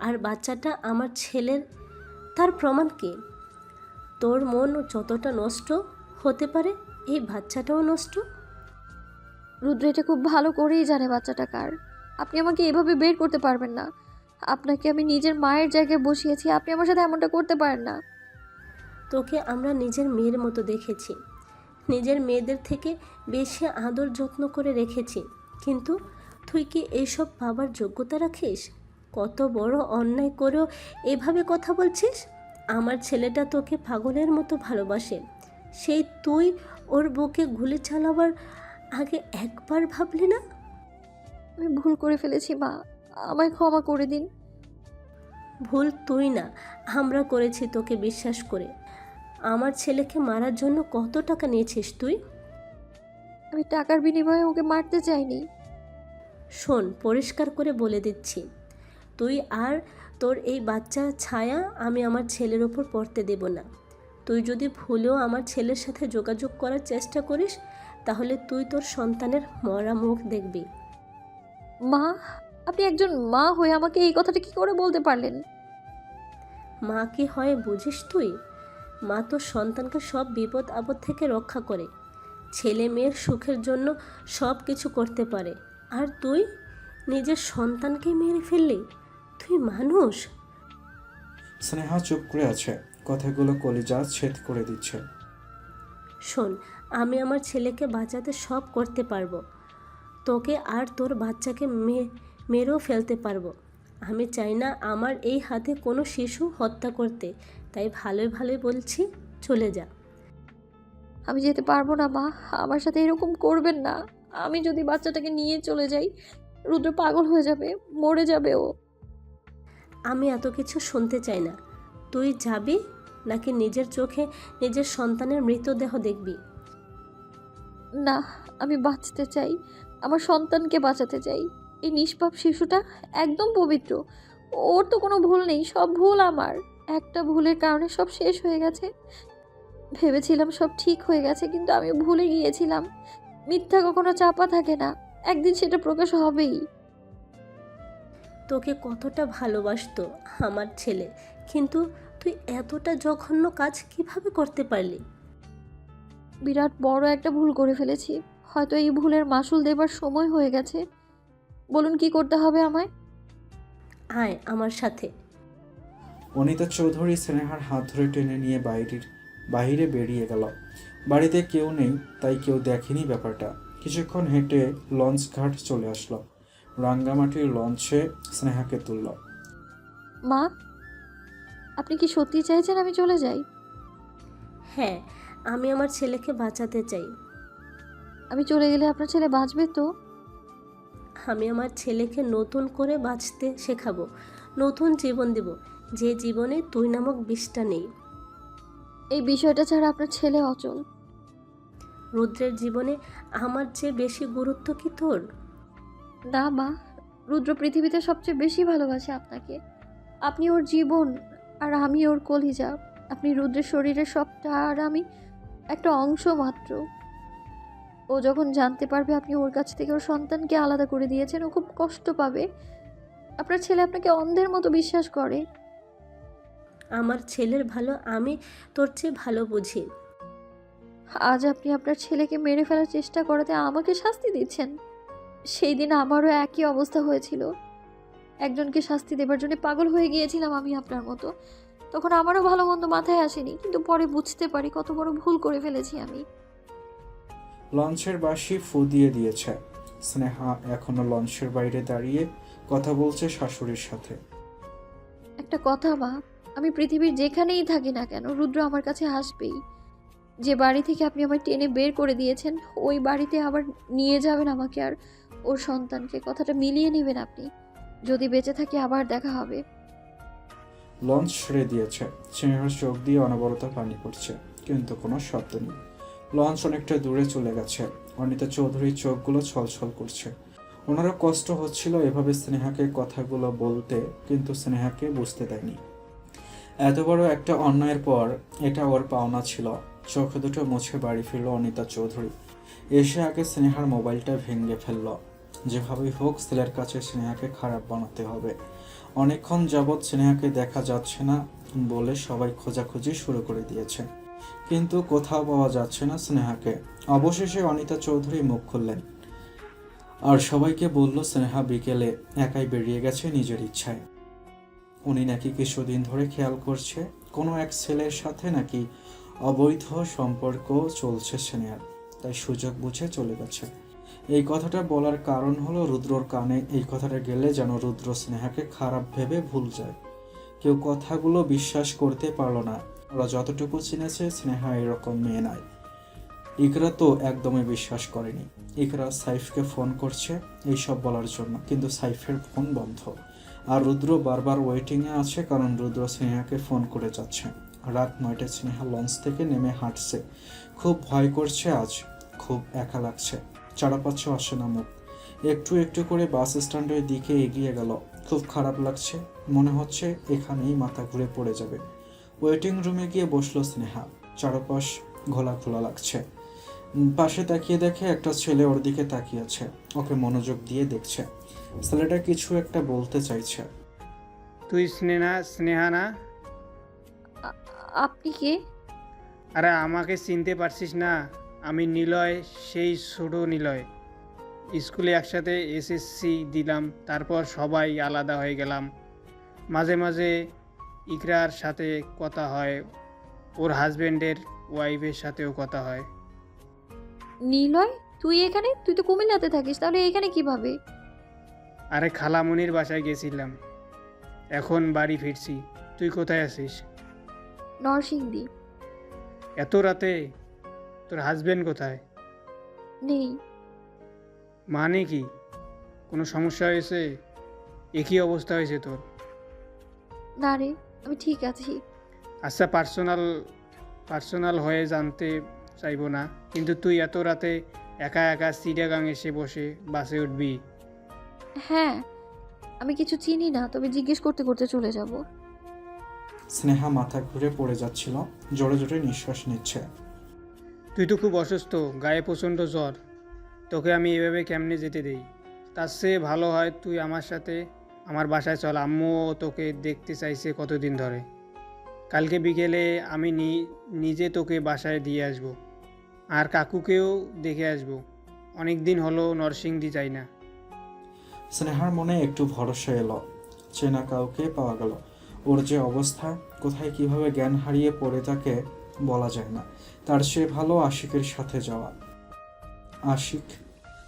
আর বাচ্চাটা আমার ছেলের, তার প্রমাণ কি? তোর মন যতটা নষ্ট হতে পারে এই বাচ্চাটাও নষ্ট। রুদ্র এটা খুব ভালো করেই জানে বাচ্চাটা কার। আপনি আমাকে এভাবে বের করতে পারবেন না। আপনাকে আমি নিজের মায়ের জায়গায় বসিয়েছি, আপনি আমার সাথে এমনটা করতে পারেন না। তোকে আমরা নিজের মেয়ের মতো দেখেছি, নিজের মেয়েদের থেকে বেশি আদর যত্ন করে রেখেছি, কিন্তু তুই কি এইসব পাবার যোগ্যতা রাখিস? কত বড় অন্যায় করেও এভাবে কথা বলছিস? আমার ছেলেটা তোকে পাগলের মতো ভালোবাসে। সেই তুই ওর বুকে গুলি চালাবার আগে একবার ভাবলি না? আমি ভুল করে ফেলেছি মা, আমায় ক্ষমা করে দিন। ভুল তুই না, আমরা করেছি তোকে বিশ্বাস করে। আমার ছেলেকে মারার জন্য কত টাকা নিয়েছিস তুই? আমি টাকার বিনিময়ে ওকে মারতে চাইনি। শোন, পরিষ্কার করে বলে দিচ্ছি, তুই আর তোর এই বাচ্চা ছায়া আমি আমার ছেলের ওপর পড়তে দেব না। তুই যদি ভুলেও আমার ছেলের সাথে যোগাযোগ করার চেষ্টা করিস তাহলে তুই তোর সন্তানের মরা মুখ দেখবি। মা, আপনি একজন মা হয়ে আমাকে এই কথাটা কি করে বলতে পারলেন? মা কি হয় বুঝিস তুই? মা তোর সন্তানকে সব বিপদ আপদ থেকে রক্ষা করে, ছেলে মেয়ের সুখের জন্য সব কিছু করতে পারে। আর তুই নিজের সন্তানকে মেরে ফেললি? তুই মানুষ? স্নেহা চুপ করে আছে। কথাগুলো কলিজা ছেদ করে দিচ্ছে। শোন, আমি আমার ছেলেকে বাঁচাতে সব করতে পারবো, তোকে আর তোর বাচ্চাকে মেরেও ফেলতে পারবো। আমি চাই না আমার এই হাতে কোনো শিশু হত্যা করতে, তাই ভালোই ভালোই বলছি, চলে যা। আমি যেতে পারবো না মা, আমার সাথে এরকম করবেন না। আমি যদি বাচ্চাটাকে নিয়ে চলে যাই, রুদ্র পাগল হয়ে যাবে, মরে যাবে ও। আমি এত কিছু শুনতে চাই না। তুই যাবি নাকি নিজের চোখে নিজের সন্তানের মৃতদেহ দেখবি? না, আমি বাঁচতে চাই, আমার সন্তানকে বাঁচাতে চাই। এই নিষ্পাপ শিশুটা একদম পবিত্র, ওর তো কোনো ভুল নেই, সব ভুল আমার। একটা ভুলের কারণে সব শেষ হয়ে গেছে। ভেবেছিলাম সব ঠিক হয়ে গেছে, কিন্তু আমি ভুলে গিয়েছিলাম মিথ্যা কখনো চাপা থাকে না, একদিন সেটা প্রকাশ হবেই। তোকে কতটা ভালোবাসতো আমার ছেলে, কিন্তু তুই এতটা জঘন্য কাজ কিভাবে করতে পারলি? বিরাট বড় একটা ভুল করে ফেলেছি, হয়তো এই ভুলের মাসুল দেবার সময় হয়ে গেছে। বলুন কি করতে হবে আমায়? আয় আমার সাথে। অনিতা চৌধুরী স্নেহার হাত ধরে টেনে নিয়ে বাইরে বেরিয়ে গেল। বাড়িতে কেউ নেই, তাই কেউ দেখেনি ব্যাপারটা। কিছুক্ষণ হেঁটে লঞ্চ ঘাট চলে আসলো। রাঙ্গামাটির লঞ্চে স্নেহাকে তুলল। মা, আপনি কি সত্যি চাইছেন আমি চলে যাই? হ্যাঁ, আমি আমার ছেলেকে বাঁচাতে চাই। আমি চলে গেলে আপনার ছেলে বাঁচবে তো? আমি আমার ছেলেকে নতুন করে বাঁচতে শেখাবো, নতুন জীবন দেব, যে জীবনে তুই নামক বিষটা নেই। এই বিষয়টা ছাড়া আপনার ছেলে অচল। রুদ্রের জীবনে আমার চেয়ে বেশি গুরুত্ব কি তোর? না মা, রুদ্র পৃথিবীতে সবচেয়ে বেশি ভালোবাসে আপনাকে। আপনি ওর জীবন, আর আমি ওর কলিজা। আপনি রুদ্রের শরীরের সবটা, আর আমি একটা অংশ মাত্র। ও যখন জানতে পারবে আপনি ওর কাছ থেকে ওর সন্তানকে আলাদা করে দিয়েছেন, ও খুব কষ্ট পাবে। আপনার ছেলে আপনাকে অন্ধের মতো বিশ্বাস করে। আমার ছেলের ভালো আমি তোর চেয়ে ভালো বুঝি। আজ আপনি আপনার ছেলেকে মেরে ফেলার চেষ্টা করাতে আমাকে শাস্তি দিচ্ছেন। সেই দিন আমারও একই অবস্থা হয়েছিল। একজনকে শাস্তি দেবার জন্য পাগল হয়ে গিয়েছিলাম আমি আপনার মতো। তখন আমারও ভালো মন্দ মাথায় আসেনি, কিন্তু পরে বুঝতে পারি কত বড় ভুল করে ফেলেছি আমি। লঞ্চের বাঁশি ফু দিয়ে দিয়েছে। স্নেহা এখনো লঞ্চের বাইরে দাঁড়িয়ে কথা বলছে শাশুড়ির সাথে। একটা কথা মা, আমি পৃথিবীর যেখানেই থাকি না কেন রুদ্র আমার কাছে আসবেই। যে বাড়ি থেকে আপনি আমায় টেনে বের করে দিয়েছেন, ওই বাড়িতে আবার নিয়ে যাবেন আমাকে আর ওর সন্তানকে। কথাটা মিলিয়ে নেবেন আপনি। যদি বেঁচে থাকি আবার দেখা হবে। লঞ্চ ছেড়ে দিয়েছে। স্নেহার চোখ দিয়ে অনবরত পানি পড়ছে, কিন্তু কোনো শব্দ নেই। লঞ্চ অনেকটা দূরে চলে গেছে। অনিতা চৌধুরীর চোখগুলো ছলছল করছে। ওনারও কষ্ট হচ্ছিল এভাবে স্নেহাকে কথাগুলো বলতে, কিন্তু স্নেহাকে বুঝতে দেয়নি। এত বড় একটা অন্যায়ের পর এটা ওর পাওনা ছিল। চোখ দুটো মুছে বাড়ি ফিরল অনিতা চৌধুরী। এসে আগে স্নেহার মোবাইলটা ভেঙে ফেলল। যেভাবেই হোক ছেলের কাছে স্নেহাকে খারাপ বানাতে হবে। অনেকক্ষণ যাবৎ স্নেহাকে দেখা যাচ্ছে না বলে সবাই খোঁজাখুঁজি শুরু করে দিয়েছে, কিন্তু কোথাও পাওয়া যাচ্ছে না স্নেহাকে। অবশেষে অনিতা চৌধুরী মুখ খুললেন আর সবাইকে বলল স্নেহা বিকেলে একাই বেরিয়ে গেছে নিজের ইচ্ছায়। উনি নাকি কিছুদিন ধরে খেয়াল করছে কোনো এক ছেলের সাথে নাকি অবৈধ সম্পর্ক চলছে স্নেহার, তাই সুযোগ বুঝে চলে গেছে। এই কথাটা বলার কারণ হলো রুদ্রর কানে এই কথাটা গেলে যেন রুদ্র স্নেহাকে খারাপ ভেবে ভুল যায়। কেউ কথাগুলো বিশ্বাস করতে পারল না। ওরা যতটুকু চিনেছে স্নেহা এরকম মেয়ে নয়। ইকরা তো একদমই বিশ্বাস করেনি। ইকরা সাইফকে ফোন করছে এইসব বলার জন্য, কিন্তু সাইফের ফোন বন্ধ। আর রুদ্র বারবার ওয়েটিংয়ে আছে, কারণ রুদ্র স্নেহাকে ফোন করে যাচ্ছে। রাত 9টায় স্নেহা লঞ্চ থেকে নেমে হাঁটছে। খুব ভয় করছে আজ, খুব একা লাগছে। চারাপাচ্ছে আসে না মুখ। একটু একটু করে বাস স্ট্যান্ডের দিকে এগিয়ে গেল। খুব খারাপ লাগছে, মনে হচ্ছে এখানেই মাথা ঘুরে পড়ে যাবে। ওয়েটিং রুমে গিয়ে বসলো স্নেহা। চারপাশ ঘোলা ঘোলা লাগছে। পাশে তাকিয়ে দেখে একটা ছেলে ওর দিকে তাকিয়ে আছে, ওকে মনোযোগ দিয়ে দেখছে। ছেলেটা কিছু একটা বলতে চাইছে। তুই স্নেহা না? আপনি কে? আরে আমাকে চিনতে পারছিস না? আমি নিলয়, সেই ছোট নিলয়। স্কুলে একসাথে এসএসসি দিলাম, তারপর সবাই আলাদা হয়ে গেলাম। মাঝে মাঝে ইকরার সাথে কথা হয়, ওর হাজবেন্ডের ওয়াইফের সাথেও কথা হয়। নিলয়, তুই এখানে? তুই তো কুমিল্লাতে থাকিস, তাহলে এখানে কিভাবে? আরে খালামণির বাসায় গেছিলাম, এখন বাড়ি ফিরছি। তুই কোথায় আছিস? নরসিংদী। এত রাতে? তোর হাজবেন্ড কোথায়? নেই। মানে কি, কোনো সমস্যা হয়েছে? একই অবস্থা হয়েছে তোর? না রে, আমি ঠিক আছি। আচ্ছা, পার্সোনাল হয়ে জানতে চাইবো না, কিন্তু তুই এত রাতে একা একা চিটাগাং এসে বসে বাসে উঠবি? হ্যাঁ, আমি কিছু চিনি না, তবে জিজ্ঞেস করতে করতে চলে যাব। স্নেহা মাথা ঘুরে পড়ে যাচ্ছিল, জোরে জোরে নিঃশ্বাস নিচ্ছে। তুই তো খুব অসুস্থ, গায়ে প্রচণ্ড জ্বর, তোকে আমি এভাবে কেমনে যেতে দেই? তার চেয়ে ভালো হয় তুই আমার সাথে আমার বাসায় চল। আম্মুও তোকে দেখতে চাইছে কতদিন ধরে। কালকে বিকেলে আমি নিজে তোকে বাসায় দিয়ে আসব, আর কাকুকেও দেখে আসব। অনেক দিন হলো নরসিংদী যাই না। স্নেহার মনে একটু ভরসা এলো, চেনা কাউকে পাওয়া গেল। ওর যে অবস্থা, কোথায় কিভাবে জ্ঞান হারিয়ে পড়ে তাকে বলা যায় না। তার চেয়ে ভালো আশিকের সাথে যাওয়া। আশিক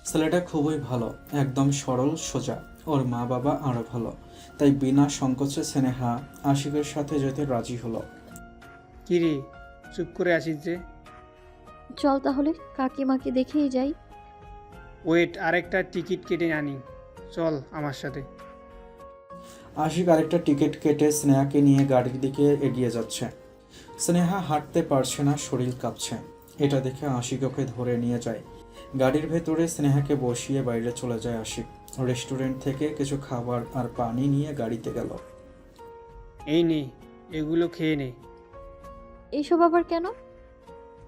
ছেলেটা খুবই ভালো, একদম সরল সোজা। ওর মা বাবা আরও ভালো, তাই বিনা সংকোচে স্নেহা আশিকের সাথে যেতে রাজি হলো। কিরে চুপ করে আসিস যে? চল তাহলে কাকিমাকে দেখেই যাই। ওয়েট, আরেকটা টিকিট কেটে আনি, চল আমার সাথে। আশিক আরেকটা টিকিট কেটে স্নেহাকে নিয়ে গাড়ির দিকে এগিয়ে যাচ্ছে। স্নেহা হাঁটতে পারছে না, শরীর কাঁপছে। এটা দেখে আশিক ওকে ধরে নিয়ে যায়। গাড়ির ভেতরে স্নেহাকে বসিয়ে বাইরে চলে যায় আশিক। রেস্টুরেন্ট থেকে কিছু খাবার আর পানি নিয়ে গাড়িতে গেল। এই নে, এগুলো খেয়ে নে। এইসব আবার কেন?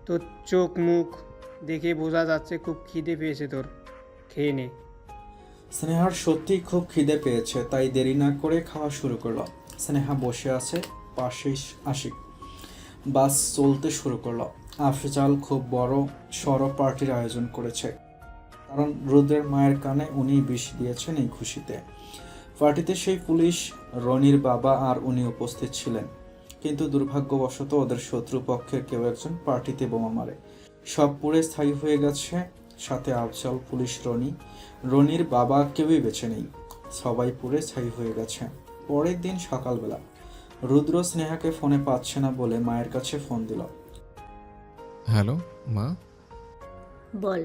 তোর চোখ মুখ দেখে বোঝা যাচ্ছে খুব খিদে পেয়েছে তোর, খেয়ে নে। স্নেহার সত্যিই খুব খিদে পেয়েছে, তাই দেরি না করে খাওয়া শুরু করলো। স্নেহা বসে আছে, পাশেই আশিক। বাস চলতে শুরু করলো। আফজাল খুব বড় সড় পার্টির আয়োজন করেছে, কারণ রুদ্রের মায়ের কানে উনি বিষ দিয়েছেন এই খুশিতে। পার্টিতে সেই পুলিশ, রনির বাবা আর উনি উপস্থিত ছিলেন, কিন্তু দুর্ভাগ্যবশত ওদের শত্রুপক্ষের কেউ একজন পার্টিতে বোমা মারে। সব পুড়ে স্থায়ী হয়ে গেছে, সাথে আফজাল, পুলিশ, রনির বাবা কেউই বেঁচে নেই। সবাই পুড়ে ছাই হয়ে গেছে। পরের দিন সকালবেলা রুদ্র স্নেহাকে ফোনে পাচ্ছে না বলে মায়ের কাছে ফোন দিল। হ্যালো মা। বল।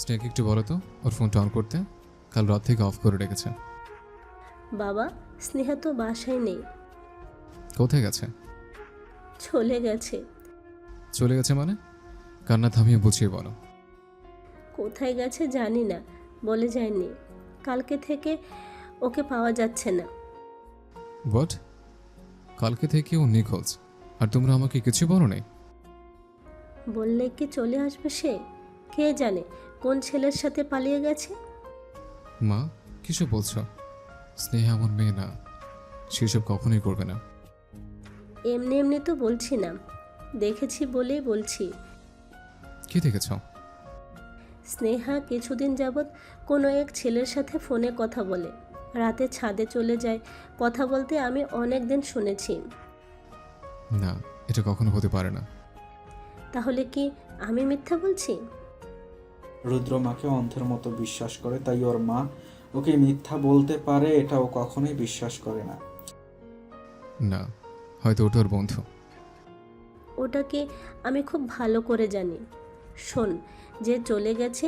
স্নেহাকে একটু বলো তো ওর ফোনটা অন করতে, কাল রাত থেকে অফ করে রেখেছে। বাবা, স্নেহা তো বাসায় নেই। কোথায় গেছে? চলে গেছে। চলে গেছে মানে? কান্না থামিয়ে বুঝিয়ে বলো। কোথায় গেছে জানি না, বলে যায়নি। কালকে থেকে ওকে পাওয়া যাচ্ছে না। হোয়াট? কালকে থেকে ও নিখোঁজ, আর তোমরা আমাকে কিছু বলো নাই? বললে কি চলে আসবে সে? কে জানে কোন ছেলের সাথে পালিয়ে গেছে। মা কিছু বলছো? স্নেহা আমার মেয়ে না, সেসব কখনোই করবে না। এমনি এমনি তো বলছি না, দেখেছি বলেই বলছি। কি দেখেছ? স্নেহা কিছুদিন যাবৎ কোনো এক ছেলের সাথে ফোনে কথা বলে, রাতে ছাদে চলে যায় কথা বলতে। আমি অনেক দিন শুনেছি। না, এটা কখনো হতে পারে না। তাহলে কি আমি মিথ্যা বলছি? রুদ্র মাকে অন্ধের মতো বিশ্বাস করে, তাই ওর মা ওকে মিথ্যা বলতে পারে এটা ও কখনোই বিশ্বাস করে না। না, হয়তো ওটা ওর বন্ধু। ওটাকে আমি খুব ভালো করে জানি। শোন, যে চলে গেছে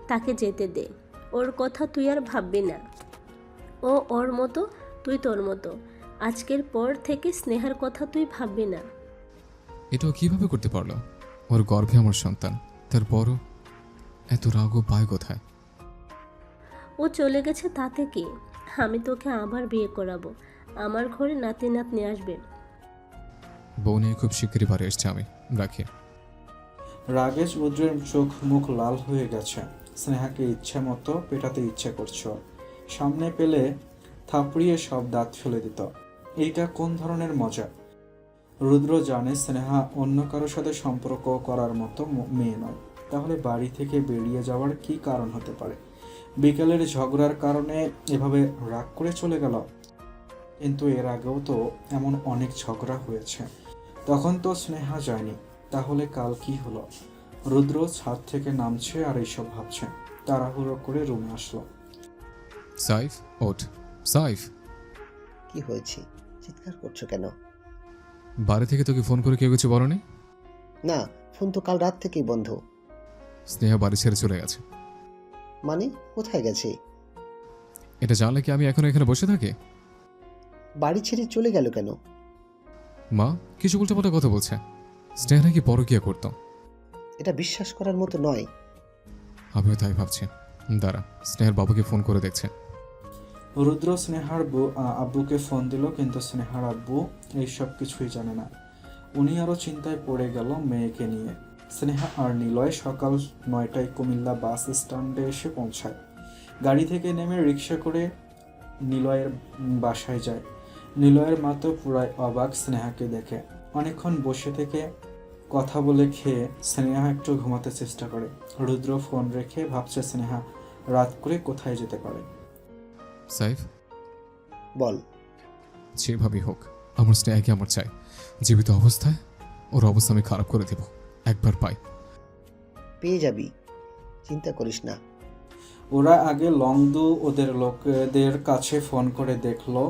তাকে যেতে দে। ওর কথা তুই আর ভাববি না। ও ওর মতো, তুই তোর মতো। আজকের পর থেকে স্নেহার কথা তুই ভাববি না। এটাও কিভাবে করতে পারলো? ওর গর্ভে আমার সন্তান, তারপরও এত রাগও পায় কোথায়? ও চলে গেছে তাতে কি? আমি তোকে আবার বিয়ে করাবো, আমার ঘরে নাতি নাতনি আসবে। বউ নিয়ে খুব শিগগিরই বাড়ি এসছে আমি, রাখি। রাগেশ রুদ্রের চোখ মুখ লাল হয়ে গেছে। স্নেহাকে ইচ্ছে মতো পেটাতে ইচ্ছে করছে ওর। সামনে পেলে থাপড়িয়ে সব দাঁত ফেলে দিত। এইটা কোন ধরনের মজা? রুদ্র জানে স্নেহা অন্য কারোর সাথে সম্পর্ক করার মতো মেয়ে নয়। তাহলে বাড়ি থেকে বেরিয়ে যাওয়ার কি কারণ হতে পারে? বিকেলের ঝগড়ার কারণে এভাবে রাগ করে চলে গেল? কিন্তু এর আগেও তো এমন অনেক ঝগড়া হয়েছে, তখন তো স্নেহা যায়নি। তাহলে কাল কি হলো? রুদ্র ছাদ থেকে নামছে আর এইসব ভাবছে। তাড়াহুড়ো করে রুমে আসলো। সাইফ ওঠ, সাইফ। কি হয়েছে? চিৎকার করছো কেন? বাড়ি থেকে তোকে ফোন করে কেউ কিছু বলেনি? না, ফোন তো কাল রাত থেকেই বন্ধ। স্নেহা বাড়ি ছেড়ে চলে গেছে। মানে কোথায় গেছে? এটা জানলে কি আমি এখন এখানে বসে থাকি? বাড়ি ছেড়ে চলে গেল কেন? মা কিছু উল্টাপাল্টা কথা বলছে। স্নেহা নাকি পরকীয়া করতো। এটা বিশ্বাস করার মতো নয়। আমিও তাই ভাবছি। দাঁড়া, স্নেহার বাবাকে ফোন করে দেখছে। রুদ্র স্নেহার আব্বুকে ফোন দিল, কিন্তু স্নেহার আব্বু এইসব কিছুই জানে না। উনি আরও চিন্তায় পড়ে গেল মেয়েকে নিয়ে। স্নেহা আর নিলয় সকাল 9টায় কুমিল্লা বাস স্ট্যান্ডে এসে পৌঁছায়। গাড়ি থেকে নেমে রিক্সা করে নিলয়ের বাসায় যায়। নিলয়ের মা তো পুরাই অবাক স্নেহাকে দেখে। অনেকক্ষণ বসে থেকে কথা বলে খেয়ে স্নেহা একটু ঘুমাতে চেষ্টা করে। রুদ্র ফোন রেখে ভাবছে স্নেহা রাত করে কোথায় যেতে পারে। সাইফ বল। যেভাবেই হোক আমার স্নেহাকে আমার চাই। জীবিত অবস্থায় ওর অবস্থা আমি খারাপ করে দেব, একবার পাই। পেয়ে যাবি, চিন্তা করিস না। ওরা আগে লংদু ওদের লোকেদের কাছে ফোন করে দেখলো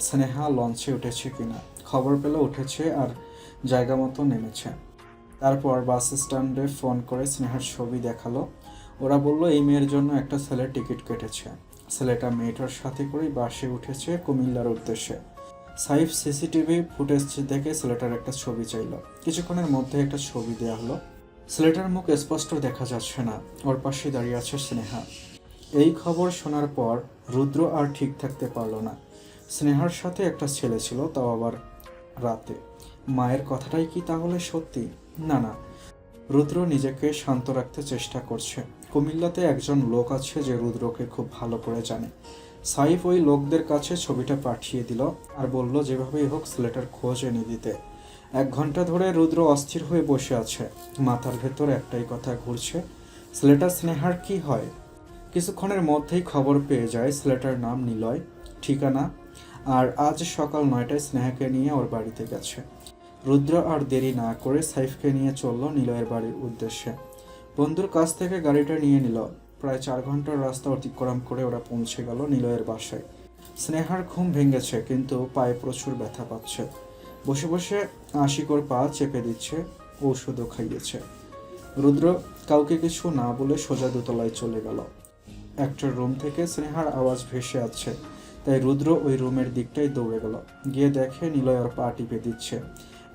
স্নেহা লঞ্চে উঠেছে কিনা। খবর পেল উঠেছে আর জায়গা মতো নেমেছে। তারপর বাস স্ট্যান্ডে ফোন করে স্নেহার ছবি দেখালো। ওরা বলল এই মেয়ের জন্য একটা ছেলের টিকিট কেটেছে। ছেলেটা মেয়েটার সাথে করেই বাসে উঠেছে কুমিল্লার উদ্দেশ্যে। সাইফ সিসিটিভি ফুটেজ দেখে ছেলেটার একটা ছবি চাইল। কিছুক্ষণের মধ্যে একটা ছবি দেওয়া হলো। ছেলেটার মুখ স্পষ্ট দেখা যাচ্ছে না, ওর পাশে দাঁড়িয়ে আছে স্নেহা। এই খবর শোনার পর রুদ্র আর ঠিক থাকতে পারলো না। স্নেহার সাথে একটা ছেলে ছিল, তাও আবার রাতে। মায়ের কথাটাই কি তাহলে সত্যি? না না, রুদ্র নিজেকে শান্ত রাখতে চেষ্টা করছে। কুমিল্লাতে একজন লোক আছে যে রুদ্রকে খুব ভালো করে জানে। সাইফ ওই লোকদের কাছে ছবিটা পাঠিয়ে দিল আর বলল যেভাবেই হোক ছেলেটার খোঁজ এনে দিতে। 1 ঘন্টা ধরে রুদ্র অস্থির হয়ে বসে আছে। মাথার ভেতর একটাই কথা ঘুরছে, ছেলেটা স্নেহার কি হয়? কিছুক্ষণের মধ্যেই খবর পেয়ে যায় ছেলেটার নাম নিলয়, ঠিকানা, আর আজ সকাল 9টায় স্নেহাকে নিয়ে ওর বাড়িতে গেছে। রুদ্র আর দেরি না করে সাইফকে নিয়ে চলল নিলয়ের বাড়ির উদ্দেশ্যে। বন্ধুর কাছ থেকে গাড়িটা নিয়ে নিল। প্রায় 4 ঘন্টার রাস্তা অতিক্রম করে ওরা পৌঁছে গেল নিলয়ের বাসায়। স্নেহার ঘুম ভেঙেছে, কিন্তু পায়ে প্রচুর ব্যথা পাচ্ছে। বসে বসে আশিকর পা চেপে দিচ্ছে, ঔষধও খাইয়েছে। রুদ্র কাউকে কিছু না বলে সোজা দোতলায় চলে গেল। একটা রুম থেকে স্নেহার আওয়াজ ভেসে আসছে, তাই রুদ্র ওই রুমের দিকটাই দৌড়ে গেল। গিয়ে দেখে নিলয় ওর পা টিপে দিচ্ছে।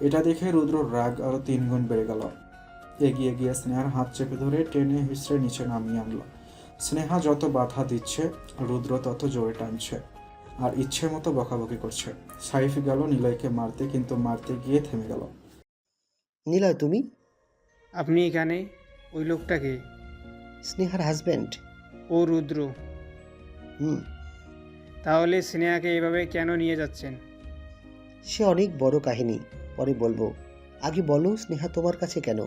এটা দেখে রুদ্রর রাগ আরো 3 গুণ বেড়ে গেল। এগিয়ে গিয়ে স্নেহার হাত চেপে ধরে টেনে হিঁচড়ে নিচে নামিয়ে আনলো। স্নেহা যত বাধা দিচ্ছে রুদ্র তত জোরে টানছে আর ইচ্ছে মতো বকাবকি করছে। সাইফ গেল নিলয়কে মারতে, কিন্তু মারতে গিয়ে থেমে গেল। নিলয়, তুমি? আপনি এখানে? ওই লোকটাকে? স্নেহার হাজব্যান্ড। ও রুদ্র। হুম। তাহলে স্নেহাকে এভাবে কেন নিয়ে যাচ্ছেন? সে অনেক বড় কাহিনী, পরে বলবো। আগে বলো, স্নেহা তোমার কাছে কেন?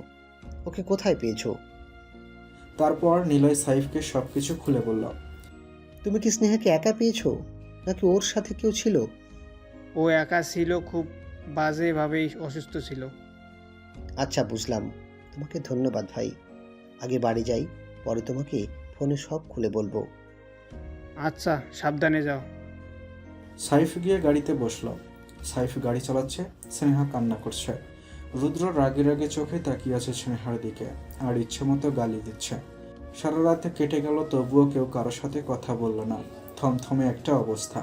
ওকে কোথায় পেয়েছো? তারপর নিলয় সাইফকে সবকিছু খুলে বলল। তুমি কি স্নেহাকে একা পেয়েছো, নাকি ওর সাথে কেউ ছিল? ও একা ছিল, খুব বাজেভাবেই অসুস্থ ছিল। আচ্ছা, বুঝলাম। তোমাকে ধন্যবাদ ভাই। আগে বাড়ি যাই, পরে তোমাকে ফোনে সব খুলে বলবো। আচ্ছা, সাবধানে যাও। সাইফ গিয়ে গাড়িতে বসলো। সাইফ গাড়ি চালাচ্ছে, স্নেহা কান্না করছে। রুদ্র রাগে রাগে চোখে তাকিয়ে আছে স্নেহার দিকে আর ইচ্ছে মতো গালি দিচ্ছে। সারা রাতে কেটে গেল, তবুও কেউ কারোর সাথে কথা বলল না। থমথমে একটা অবস্থা।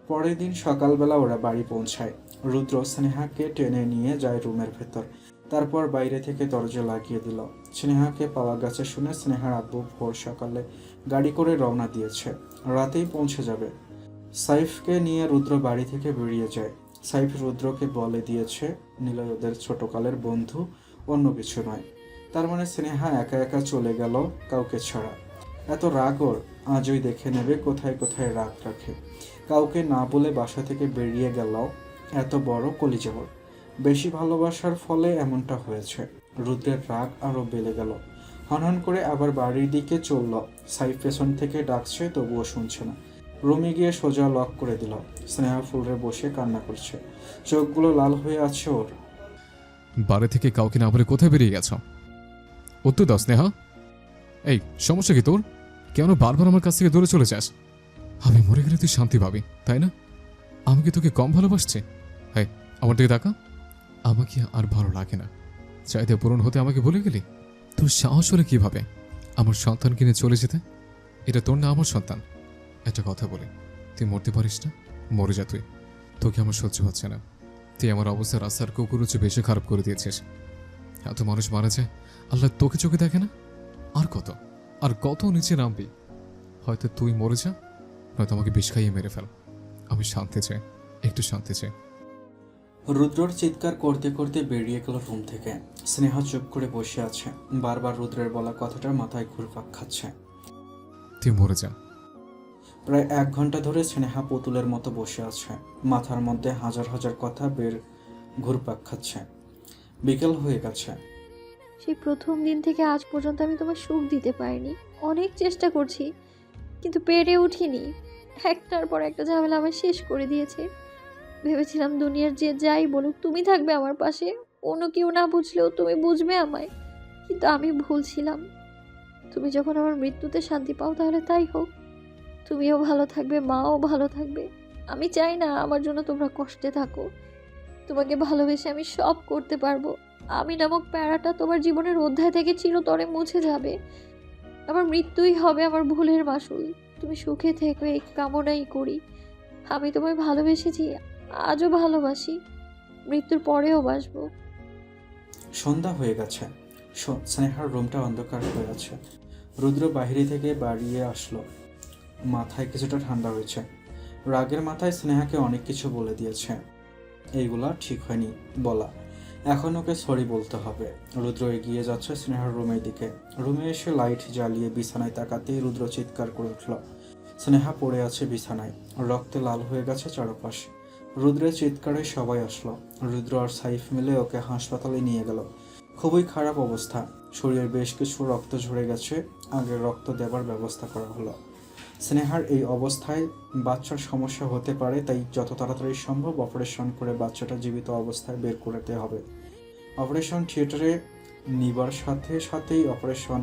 পরের দিন সকালবেলা ওরা বাড়ি পৌঁছায়। রুদ্র স্নেহাকে টেনে নিয়ে যায় রুমের ভেতর, তারপর বাইরে থেকে দরজা লাগিয়ে দিল। স্নেহাকে পাওয়া গেছে শুনে স্নেহার আব্বু ভোর সকালে গাড়ি করে রওনা দিয়েছে, রাতেই পৌঁছে যাবে। সাইফকে নিয়ে রুদ্র বাড়ি থেকে বেরিয়ে যায়। সাইফ রুদ্রকে বলে দিয়েছে নিলয় ওদের ছোটকালের বন্ধু, অন্য কিছু নয়। তার মানে স্নেহা একা একা চলে গেল কাউকে ছাড়া। এত রাগ ওর, আজই দেখে নেবে কোথায় কোথায় রাগ রাখে। কাউকে না বলে বাসা থেকে বেরিয়ে গেল এত বড় কলিজা ওর। বেশি ভালোবাসার ফলে এমনটা হয়েছে। রুদ্রের রাগ আরও বেড়ে গেল। হনহন করে আবার বাড়ির দিকে চলল। সাইফ পেছন থেকে ডাকছে, তবুও শুনছে না। রুমে গিয়ে সোজা লক করে দিল। স্নেহা ফুলরে বসে কান্না করছে, চোখগুলো লাল হয়ে আছে ওর। বাড়ি থেকে কাউকে না বলে কোথায় বেরিয়ে গেছ? উত্তর দাও স্নেহা। এই সমস্যা কি তোর? কেন বারবার আমার কাছ থেকে দূরে চলে যাস? আমি মরে গেলে তুই শান্তি পাবি, তাই না? আমি কি তোকে কম ভালোবাসছি? হ্যাঁ, আমার দিকে তাকা। আমাকে আর ভালো লাগে না। চাইতে পূরণ হতে আমাকে ভুলে গেলি? তোর সাহস হলে কিভাবে আমার সন্তান কিনে চলে যেতে? এটা তোর না আমার সন্তান। একটা কথা বলি, তুই মরতে পারিস না, মরে যা তুই। তোকে আমার সহ্য হচ্ছে না। তুই আমার অবস্থা রাস্তার কুকুরের চেয়ে বেশি খারাপ করে দিয়েছিস। এত মানুষ মারা যায়, আল্লাহ তোকে চোখে দেখে না? আর কত নিচে নামবি? হয়তো তুই মরে যা, নয়তো আমাকে বিষ খাইয়ে মেরে ফেল। আমি শান্তি চাই, একটু শান্তি চাই। রুদ্রর চিৎকার করতে করতে বেরিয়ে গেল রুম থেকে। স্নেহা চুপ করে বসে আছে, বারবার রুদ্রের বলা কথাটা মাথায় ঘুরপাক খাচ্ছে। তুই মরে যা। প্রায় 1 ঘন্টা ধরে স্নেহা পুতুলের মতো বসে আছে, মাথার মধ্যে হাজার হাজার কথা ঘুরপাক খাচ্ছে। বিকেল হয়ে গেছে। সেই প্রথম দিন থেকে আজ পর্যন্ত আমি তোমার সুখ দিতে পারিনি। অনেক চেষ্টা করছি, কিন্তু পেরে উঠিনি। একটার পর একটা ঝামেলা আমার শেষ করে দিয়েছে। ভেবেছিলাম দুনিয়ার যে যাই বলুক তুমি থাকবে আমার পাশে, অন্য কেউ না বুঝলেও তুমি বুঝবে আমায়, কিন্তু আমি ভুল ছিলাম। তুমি যখন আমার মৃত্যুতে শান্তি পাও তাহলে তাই হোক। তুমিও ভালো থাকবে, মাও ভালো থাকবে। আমি চাই না আমার জন্য তোমরা কষ্টে থাকো। তোমাকে ভালোবেসে আমি সব করতে পারবো। আমি নামক প্যারাটা তোমার জীবনের অধ্যায় থেকে চিরতরে মুছে যাবে। আমার মৃত্যুই হবে আমার ভুলের মাসুল। তুমি সুখে থেকো এই কামনাই করি। আমি তোমায় ভালোবেসেছি, আজও ভালোবাসি, মৃত্যুর পরেও বাসবো। সন্ধ্যা হয়ে গেছে। স্নেহার রুমটা অন্ধকার হয়ে আছে। রুদ্র বাইরে থেকে বাড়িয়ে আসলো। মাথায় কিছুটা ঠান্ডা হয়েছে। রাগের মাথায় স্নেহাকে অনেক কিছু বলে দিয়েছে। এইগুলা ঠিক হয়নি বলা। এখন ওকে সরি বলতে হবে। রুদ্র এগিয়ে যাচ্ছে স্নেহার রুমের দিকে। রুমে এসে লাইট জ্বালিয়ে বিছানায় তাকাতেই রুদ্র চিৎকার করে উঠল। স্নেহা পড়ে আছে বিছানায়, রক্তে লাল হয়ে গেছে চারপাশ। রুদ্রের চিৎকারে সবাই আসলো। রুদ্র আর সাইফ মিলে ওকে হাসপাতালে নিয়ে গেল। খুবই খারাপ অবস্থা, শরীরের বেশ কিছু রক্ত ঝরে গেছে। আগে রক্ত দেবার ব্যবস্থা করা হলো। স্নেহার এই অবস্থায় বাচ্চার সমস্যা হতে পারে, তাই যত তাড়াতাড়ি সম্ভব অপারেশন করে বাচ্চাটা জীবিত অবস্থায় বের করতে হবে। অপারেশন থিয়েটারে নিবার সাথে সাথেই অপারেশন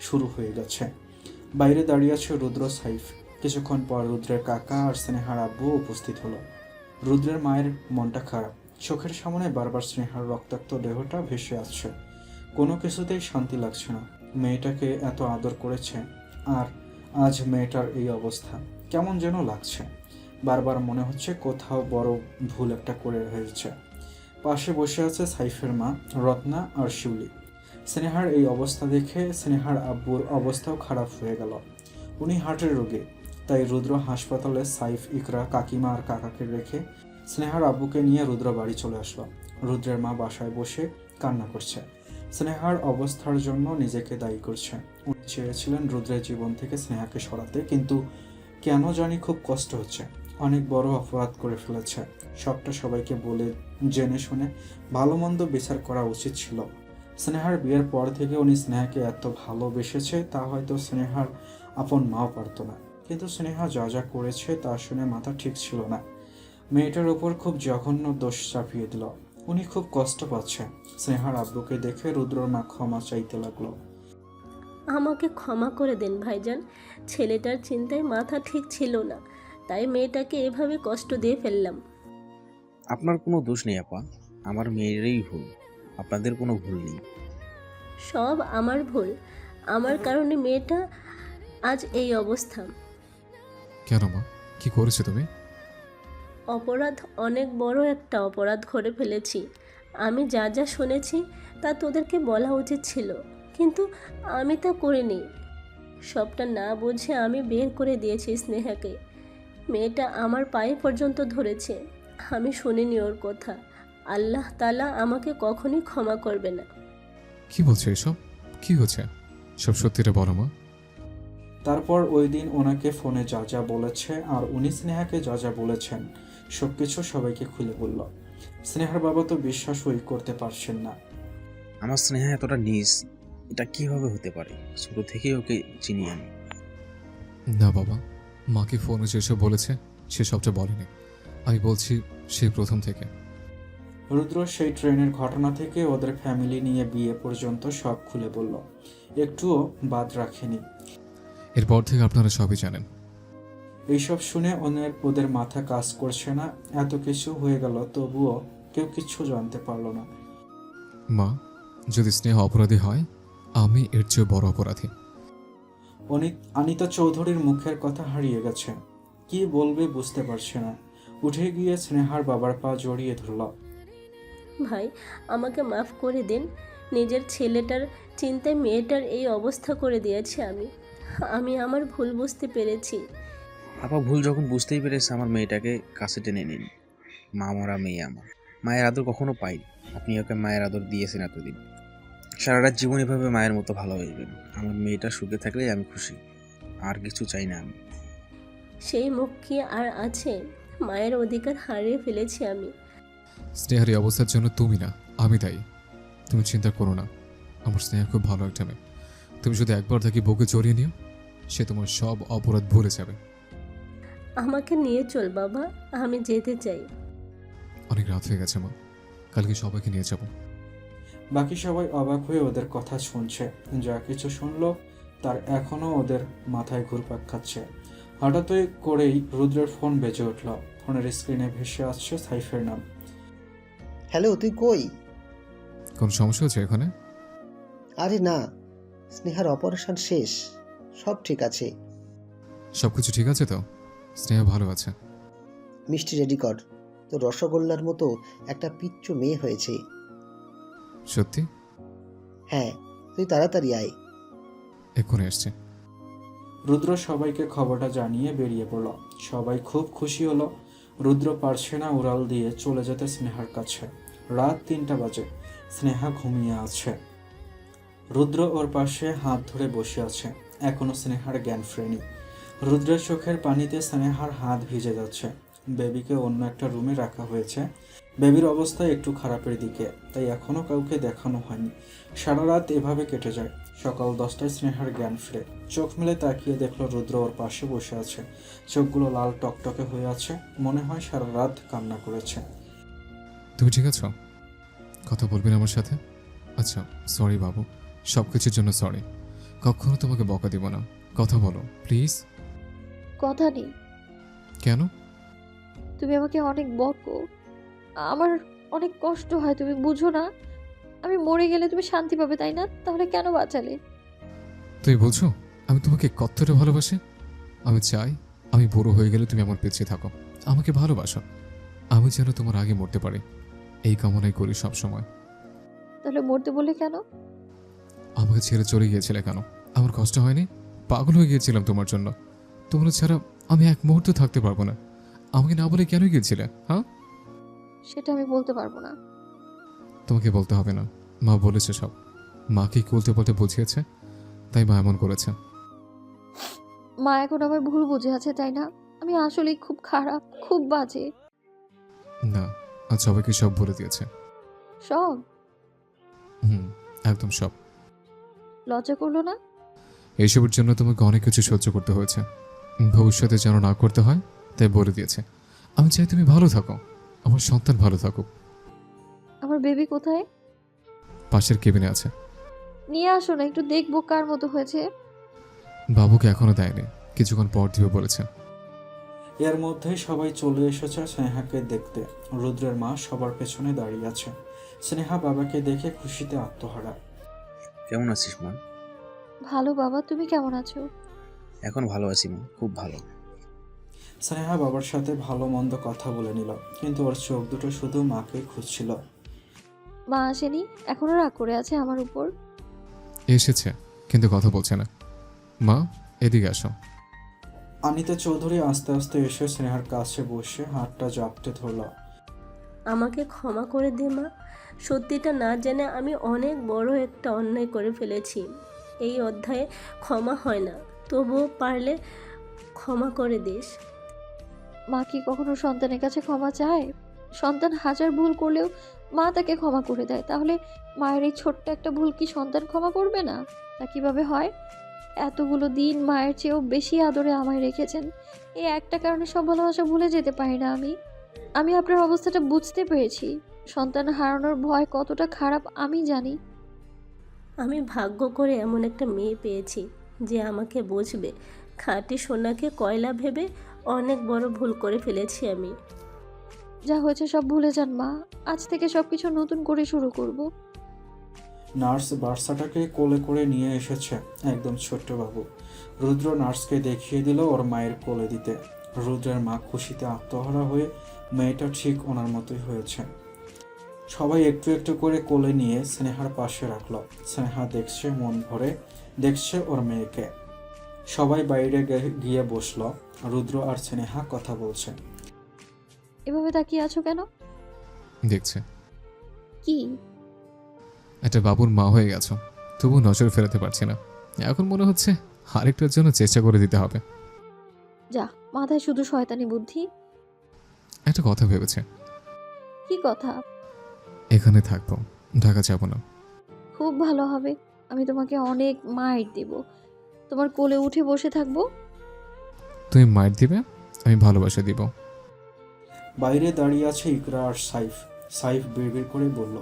শুরু হয়ে গেছে। বাইরে দাঁড়িয়ে আছে রুদ্র, সাইফ। কিছুক্ষণ পর রুদ্রের কাকা আর স্নেহার আব্বু উপস্থিত হলো। রুদ্রের মায়ের মনটা খারাপ। চোখের সামনে বারবার স্নেহার রক্তাক্ত দেহটা ভেসে আসছে। কোনো কিছুতেই শান্তি লাগছে না। মেয়েটাকে এত আদর করেছে, আর আজ মেয়েটার এই অবস্থা কেমন যেন লাগছে। বারবার মনে হচ্ছে কোথাও বড় ভুল একটা করে হয়েছে। পাশে বসে আছে সাইফের মা রত্না আর শিউলি। স্নেহার এই অবস্থা দেখে স্নেহার আব্বুর অবস্থাও খারাপ হয়ে গেল। উনি হার্টের রোগী, তাই রুদ্র হাসপাতালে সাইফ, ইকরা, কাকিমা আর কাকাকে রেখে স্নেহার আব্বুকে নিয়ে রুদ্র বাড়ি চলে আসলো। রুদ্রের মা বাসায় বসে কান্না করছে। স্নেহার অবস্থার জন্য নিজেকে দায়ী করছে। উনি চেয়েছিলেন রুদ্রের জীবন থেকে স্নেহাকে সরাতে, কিন্তু কেন জানি খুব কষ্ট হচ্ছে। অনেক বড় অপরাধ করে ফেলেছে। সবটা সবাইকে বলে জেনে শুনে ভালো মন্দ বিচার করা উচিত ছিল। স্নেহার বিয়ের পর থেকে উনি স্নেহাকে এত ভালোবেসেছে তা হয়তো স্নেহার আপন মাও পারত না। কিন্তু স্নেহা যা যা করেছে তা শুনে মাথা ঠিক ছিল না। মেয়েটার ওপর খুব জঘন্য দোষ চাপিয়ে দিল। উনি খুব কষ্ট পাচ্ছে। স্নেহার আব্বুকে দেখে রুদ্রর মা ক্ষমা চাইতে লাগলো। আমাকে ক্ষমা করে দেন ভাইজান, ছেলেটার চিন্তায় মাথা ঠিক ছিল না, তাই মেয়েটাকে এভাবে কষ্ট দিয়ে ফেললাম। আপনার কোনো দোষ নেই আপা, আমার মেয়েরই ভুল, আপনাদের কোনো ভুল নেই। সব আমার ভুল, আমার কারণে মেয়েটা আজ এই অবস্থা। কেন মা, কি করেছো তুমি? অপরাধ, অনেক বড় একটা অপরাধ করে ফেলেছি। আমি যা যা শুনেছি তা তোদেরকে বলা উচিত ছিল, কিন্তু আমি তা করিনি। সবটা না বুঝে আমি বের করে দিয়েছি স্নেহাকে। মেয়েটা আমার পায়ে পর্যন্ত ধরেছে, আমি শুনিনি ওর কথা। আল্লাহ তাআলা আমাকে কখনই ক্ষমা করবে না। কি বলছো এসব? কি হচ্ছে? সব সত্যিটা বলো মা। তারপর ওই দিন ওনাকে ফোনে যা যা বলেছে আর উনি স্নেহাকে যা যা বলেছেন সবকিছু সবাইকে খুলে বলল। স্নেহার বাবা তো বিশ্বাসই করতে পারছেন না। আমার স্নেহা এতটা নিজ, এটা কিভাবে হতে পারে? ছোট থেকেই ওকে চিনি আমি। না বাবা, মাকে ফোনে যেসব বলেছে সে সবটা বলেনি। আমি বলছি সেই প্রথম থেকে। রুদ্র সেই ট্রেনের ঘটনা থেকে ওদের ফ্যামিলি নিয়ে বিয়ে পর্যন্ত সব খুলে বলল, একটুও বাদ রাখেনি। এরপর থেকে আপনারা সবই জানেন। এইসব শুনে ওদের মাথা কাজ করছে না। এত কিছু হয়ে গেল তবুও কেউ কিচ্ছু জানতে পারলো না। মা, যদি স্নেহ অপরাধী হয়, আমি এর চেয়ে বড় অপরাধী। আনিতা চৌধুরীর মুখের কথা হারিয়ে গেছে। কি বলবে বুঝতে পারছে না। উঠে গিয়ে স্নেহার বাবার পা জড়িয়ে ধরল। ভাই, আমাকে মাফ করে দিন। নিজের ছেলেটার চিন্তায় মেয়েটার এই অবস্থা করে দিয়েছি আমি আমার ভুল বুঝতে পেরেছি। আপা ভুল যখন বুঝতেই পেরেছে, আমার মেয়েটাকে কাছে টেনে নিন। মা মরা মেয়ে আমার, মায়ের আদর কখনো পাইনি। আপনি ওকে মায়ের আদর দিয়েছেন এতদিন, সারাটা জীবন এভাবে মায়ের মতো ভালোবাসবেন। আমার মেয়েটা সুখে থাকলেই আমি খুশি, আর কিছু চাই না আমি। সেই মুখ কি আর আছে? মায়ের অধিকার হারিয়ে ফেলেছি আমি। স্নেহার এই অবস্থার জন্য তুমি না, আমি দায়ী। তুমি চিন্তা করো না, আমার স্নেহা খুব ভালো একটা মেয়ে। তুমি যদি একবার তাকে বুকে জড়িয়ে নিও, সে তোমার সব অপরাধ ভুলে যাবে। আমাকে নিয়ে চল বাবা, আমি যেতে চাই। অনেক রাত হয়ে গেছে মা, কালকে সবাইকে নিয়ে যাব। বাকি সবাই অবাক হয়ে ওদের কথা শুনছে। যা কিছু শুনলো তার এখনও ওদের মাথায় ঘুরপাক খাচ্ছে। হঠাৎ করেই রুদ্রের ফোন বেজে উঠল। ফোনের স্ক্রিনে ভেসে আসছে সাইফের নাম। হ্যালো, তুই কই? কোন সমস্যা হচ্ছে এখানে? আরে না, স্নেহার অপারেশন শেষ, সব ঠিক আছে। সব কিছু ঠিক আছে তো? স্নেহা ভালো আছে? মিষ্টি রেডি কর, তো রসগোল্লার মতো একটা পিচ্চু মেয়ে হয়েছে। সত্যি? হ্যাঁ, তুই তাড়াতাড়ি আয়। এক্ষুনি আসছে। রুদ্র সবাইকে খবরটা জানিয়ে বেরিয়ে পড়ল। সবাই খুব খুশি হলো। রুদ্র পারছে না উড়াল দিয়ে চলে যেতে স্নেহার কাছে। রাত 3টা বাজে। স্নেহা ঘুমিয়ে আছে। রুদ্র ওর পাশে হাত ধরে বসে আছে। এখনো স্নেহার জ্ঞান ফেরেনি। রুদ্রের চোখের পানিতে স্নেহার হাত ভিজে যাচ্ছে। বেবিকে অন্য একটা রুমে রাখা হয়েছে। বেবির অবস্থা একটু খারাপের দিকে, তাই এখনো কাউকে দেখানো হয়নি। সারা রাত এভাবে কেটে যায়। সকাল 10টায় স্নেহার জ্ঞান ফিরে। চোখ মেলে তাকিয়ে দেখলো রুদ্র ওর পাশে বসে আছে। চোখগুলো লাল টকটকে হয়ে আছে। মনে হয় সারা রাত কান্না করেছে। তুমি ঠিক আছো? কথা বলবেন আমার সাথে? আচ্ছা, সরি বাবু, সব কিছুর জন্য সরি। কখনো তোমাকে বকা দিব না। কথা বলো প্লিজ। কথা নেই। কেন? তুমি আমাকে অনেক বকো, আমার অনেক কষ্ট হয়, তুমি বুঝো না? আমি মরে গেলে তুমি শান্তি পাবে, তাই না? তাহলে কেন বাঁচালে? তুমি বলছো আমি তোমাকে কতটা ভালোবাসি? আমি চাই আমি বড় হয়ে গেলে তুমি আমার পেছনে থাকো, আমাকে ভালোবাসো। আমি যেন তোমার আগে মরতে পারি, এই কামনাই করি সব সময়। তাহলে মরতে বলে কেন? আমাকে ছেড়ে চলে গিয়েছিলে কেন? আমার কষ্ট হয়নি? পাগল হয়ে গিয়েছিলাম তোমার জন্য। তোমরা ছাড়া আমি এক মুহূর্ত থাকতে পারবো না। আমাকে না বলে কেন গিয়েছিলে? হ্যাঁ, সেটা আমি বলতে পারবো না। তোমাকে বলতে হবে না, মা বলেছে সব। মাকে বলতে বলতে বুঝিয়েছে, তাই মা এমন করেছে। মা এখন আমার ভুল বুঝে আছে, তাই না? আমি আসলেই খুব খারাপ, খুব বাজে। না, আজ সবাইকে সব বলে দিয়েছে। সব? একদম সব। লজ্জা করলো না? এইসবের জন্য তোমাকে অনেক কিছু সহ্য করতে হয়েছে, ভবিষ্যতে যেন না করতে হয় তাই বলে দিয়েছে। আমি চাই তুমি ভালো থাকো, আমার সন্তান ভালো থাকুক। আমার বেবি কোথায়? পাশের কেবিনে আছে। নিয়ে আসো না, একটু দেখবো কার মতো হয়েছে। বাবুকে এখনো দেয়নি, কিছুক্ষণ পর দিবে বলেছে। এর মধ্যেই সবাই চলে এসেছে স্নেহাকে দেখতে। রুদ্রের মা সবার পেছনে দাঁড়িয়ে আছে। স্নেহা বাবাকে দেখে খুশিতে আত্মহারা। কেমন আছিস মা? ভালো বাবা, তুমি কেমন আছো? এখন ভালো আছি মা, খুব ভালো। স্নেহা বাবার সাথে ভালো মন্দ কথা বলে নিল, কিন্তু ওর চোখ দুটো শুধু মাকে খুঁজছিল। মা আসেনি? এখনো রাগ করে আছে আমার উপর? এসেছে, কিন্তু কথা বলছে না। মা, এদিকে আসো। আনিতা চৌধুরী আস্তে আস্তে এসে স্নেহার কাছে বসে হাতটা জাপটে ধরল। আমাকে ক্ষমা করে দে মা, সত্যিটা না জেনে আমি অনেক বড় একটা অন্যায় করে ফেলেছি। এই অধ্যায়ে ক্ষমা হয় না, তবুও পারলে ক্ষমা করে দিস। মা কি কখনো সন্তানের কাছে ক্ষমা চায়? সন্তান হাজার ভুল করলেও মা তাকে ক্ষমা করে দেয়। তাহলে মায়ের এই ছোট্ট একটা ভুল কি সন্তান ক্ষমা করবে না? তা কিভাবে হয়? এতগুলো দিন মায়ের চেয়েও বেশি আদরে আমায় রেখেছেন। এই একটা কারণে সব ভালোবাসা ভুলে যেতে পারি না আমি আপনার অবস্থাটা বুঝতে পেরেছি। সন্তান হারানোর ভয় কতটা খারাপ আমি জানি। আমি ভাগ্য করে এমন একটা মেয়ে পেয়েছি যে আমাকে বুঝবে। খাঁটি সোনাকে কয়লা ভেবে অনেক বড় ভুল করে ফেলেছি আমি। যা হয়েছে সব ভুলে যান মা, আজ থেকে সবকিছু নতুন করে শুরু করব। নার্স বার্সাটাকে কোলে করে নিয়ে এসেছে, একদম ছোট্ট বাবু। রুদ্র নার্সকে দেখিয়ে দিল ওর মায়ের কোলে দিতে। রুদ্রের মা খুশিতে আত্মহারা হয়ে মেয়েটা ঠিক ওনার মতোই হয়েছে। সবাই একটু একটু করে কোলে নিয়ে স্নেহার পাশে রাখলো। স্নেহা দেখছে মন ভরে, দেখছে ওর মেয়েকে। সবাই বাইরে গিয়ে বসলো। রুদ্র আর স্নেহা কথা বলছে। এভাবে তাকিয়ে আছো কেন? দেখছে কি? একটা বাবুর মা হয়ে গেছো, তবু নজর ফেরাতে পারছি না। এখন মনে হচ্ছে আরেকটার জন্য চেষ্টা করে দিতে হবে। যা, মাথায় শুধু শয়তানি বুদ্ধি। একটা কথা ভেবেছে। কি কথা? এখানে থাকবো, ঢাকা যাব না। খুব ভালো হবে। আমি তোমাকে অনেক মাইর দেব, তোমার কোলে উঠে বসে থাকবো। তুমি মাইর দিবে, আমি ভালোবাসা দিব। বাইরে দাঁড়িয়ে আছে ইকরা আর সাইফ। সাইফ বিড়বিড় করে বলল,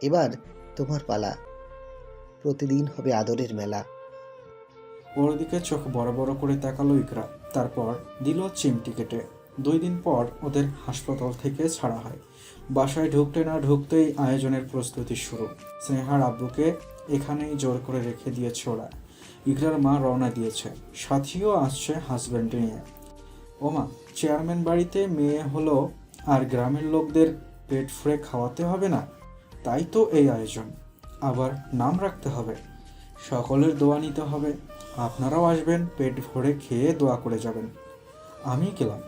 এবার তোমার পালা, প্রতিদিন হবে আদরের মেলা। ওর দিকে চোখ বড় বড় করে তাকালো ইকরা, তারপর দিল চিমটি কেটে। 2 দিন পর ওদের হাসপাতাল থেকে ছাড়া হয়। বাসায় ঢুকতে না ঢুকতেই আয়োজনের প্রস্তুতি শুরু। স্নেহার আব্বুকে এখানেই জোর করে রেখে দিয়েছে ওরা। ইকরার মা রওনা দিয়েছে, সাথীও আসছে হাজব্যান্ড নিয়ে। ওমা, চেয়ারম্যান বাড়িতে মেয়ে হলো আর গ্রামের লোকদের পেট ফুরে খাওয়াতে হবে না, তাই তো এই আয়োজন। আবার নাম রাখতে হবে, সকলের দোয়া নিতে হবে। আপনারাও আসবেন, পেট ভরে খেয়ে দোয়া করে যাবেন। আমি গেলাম।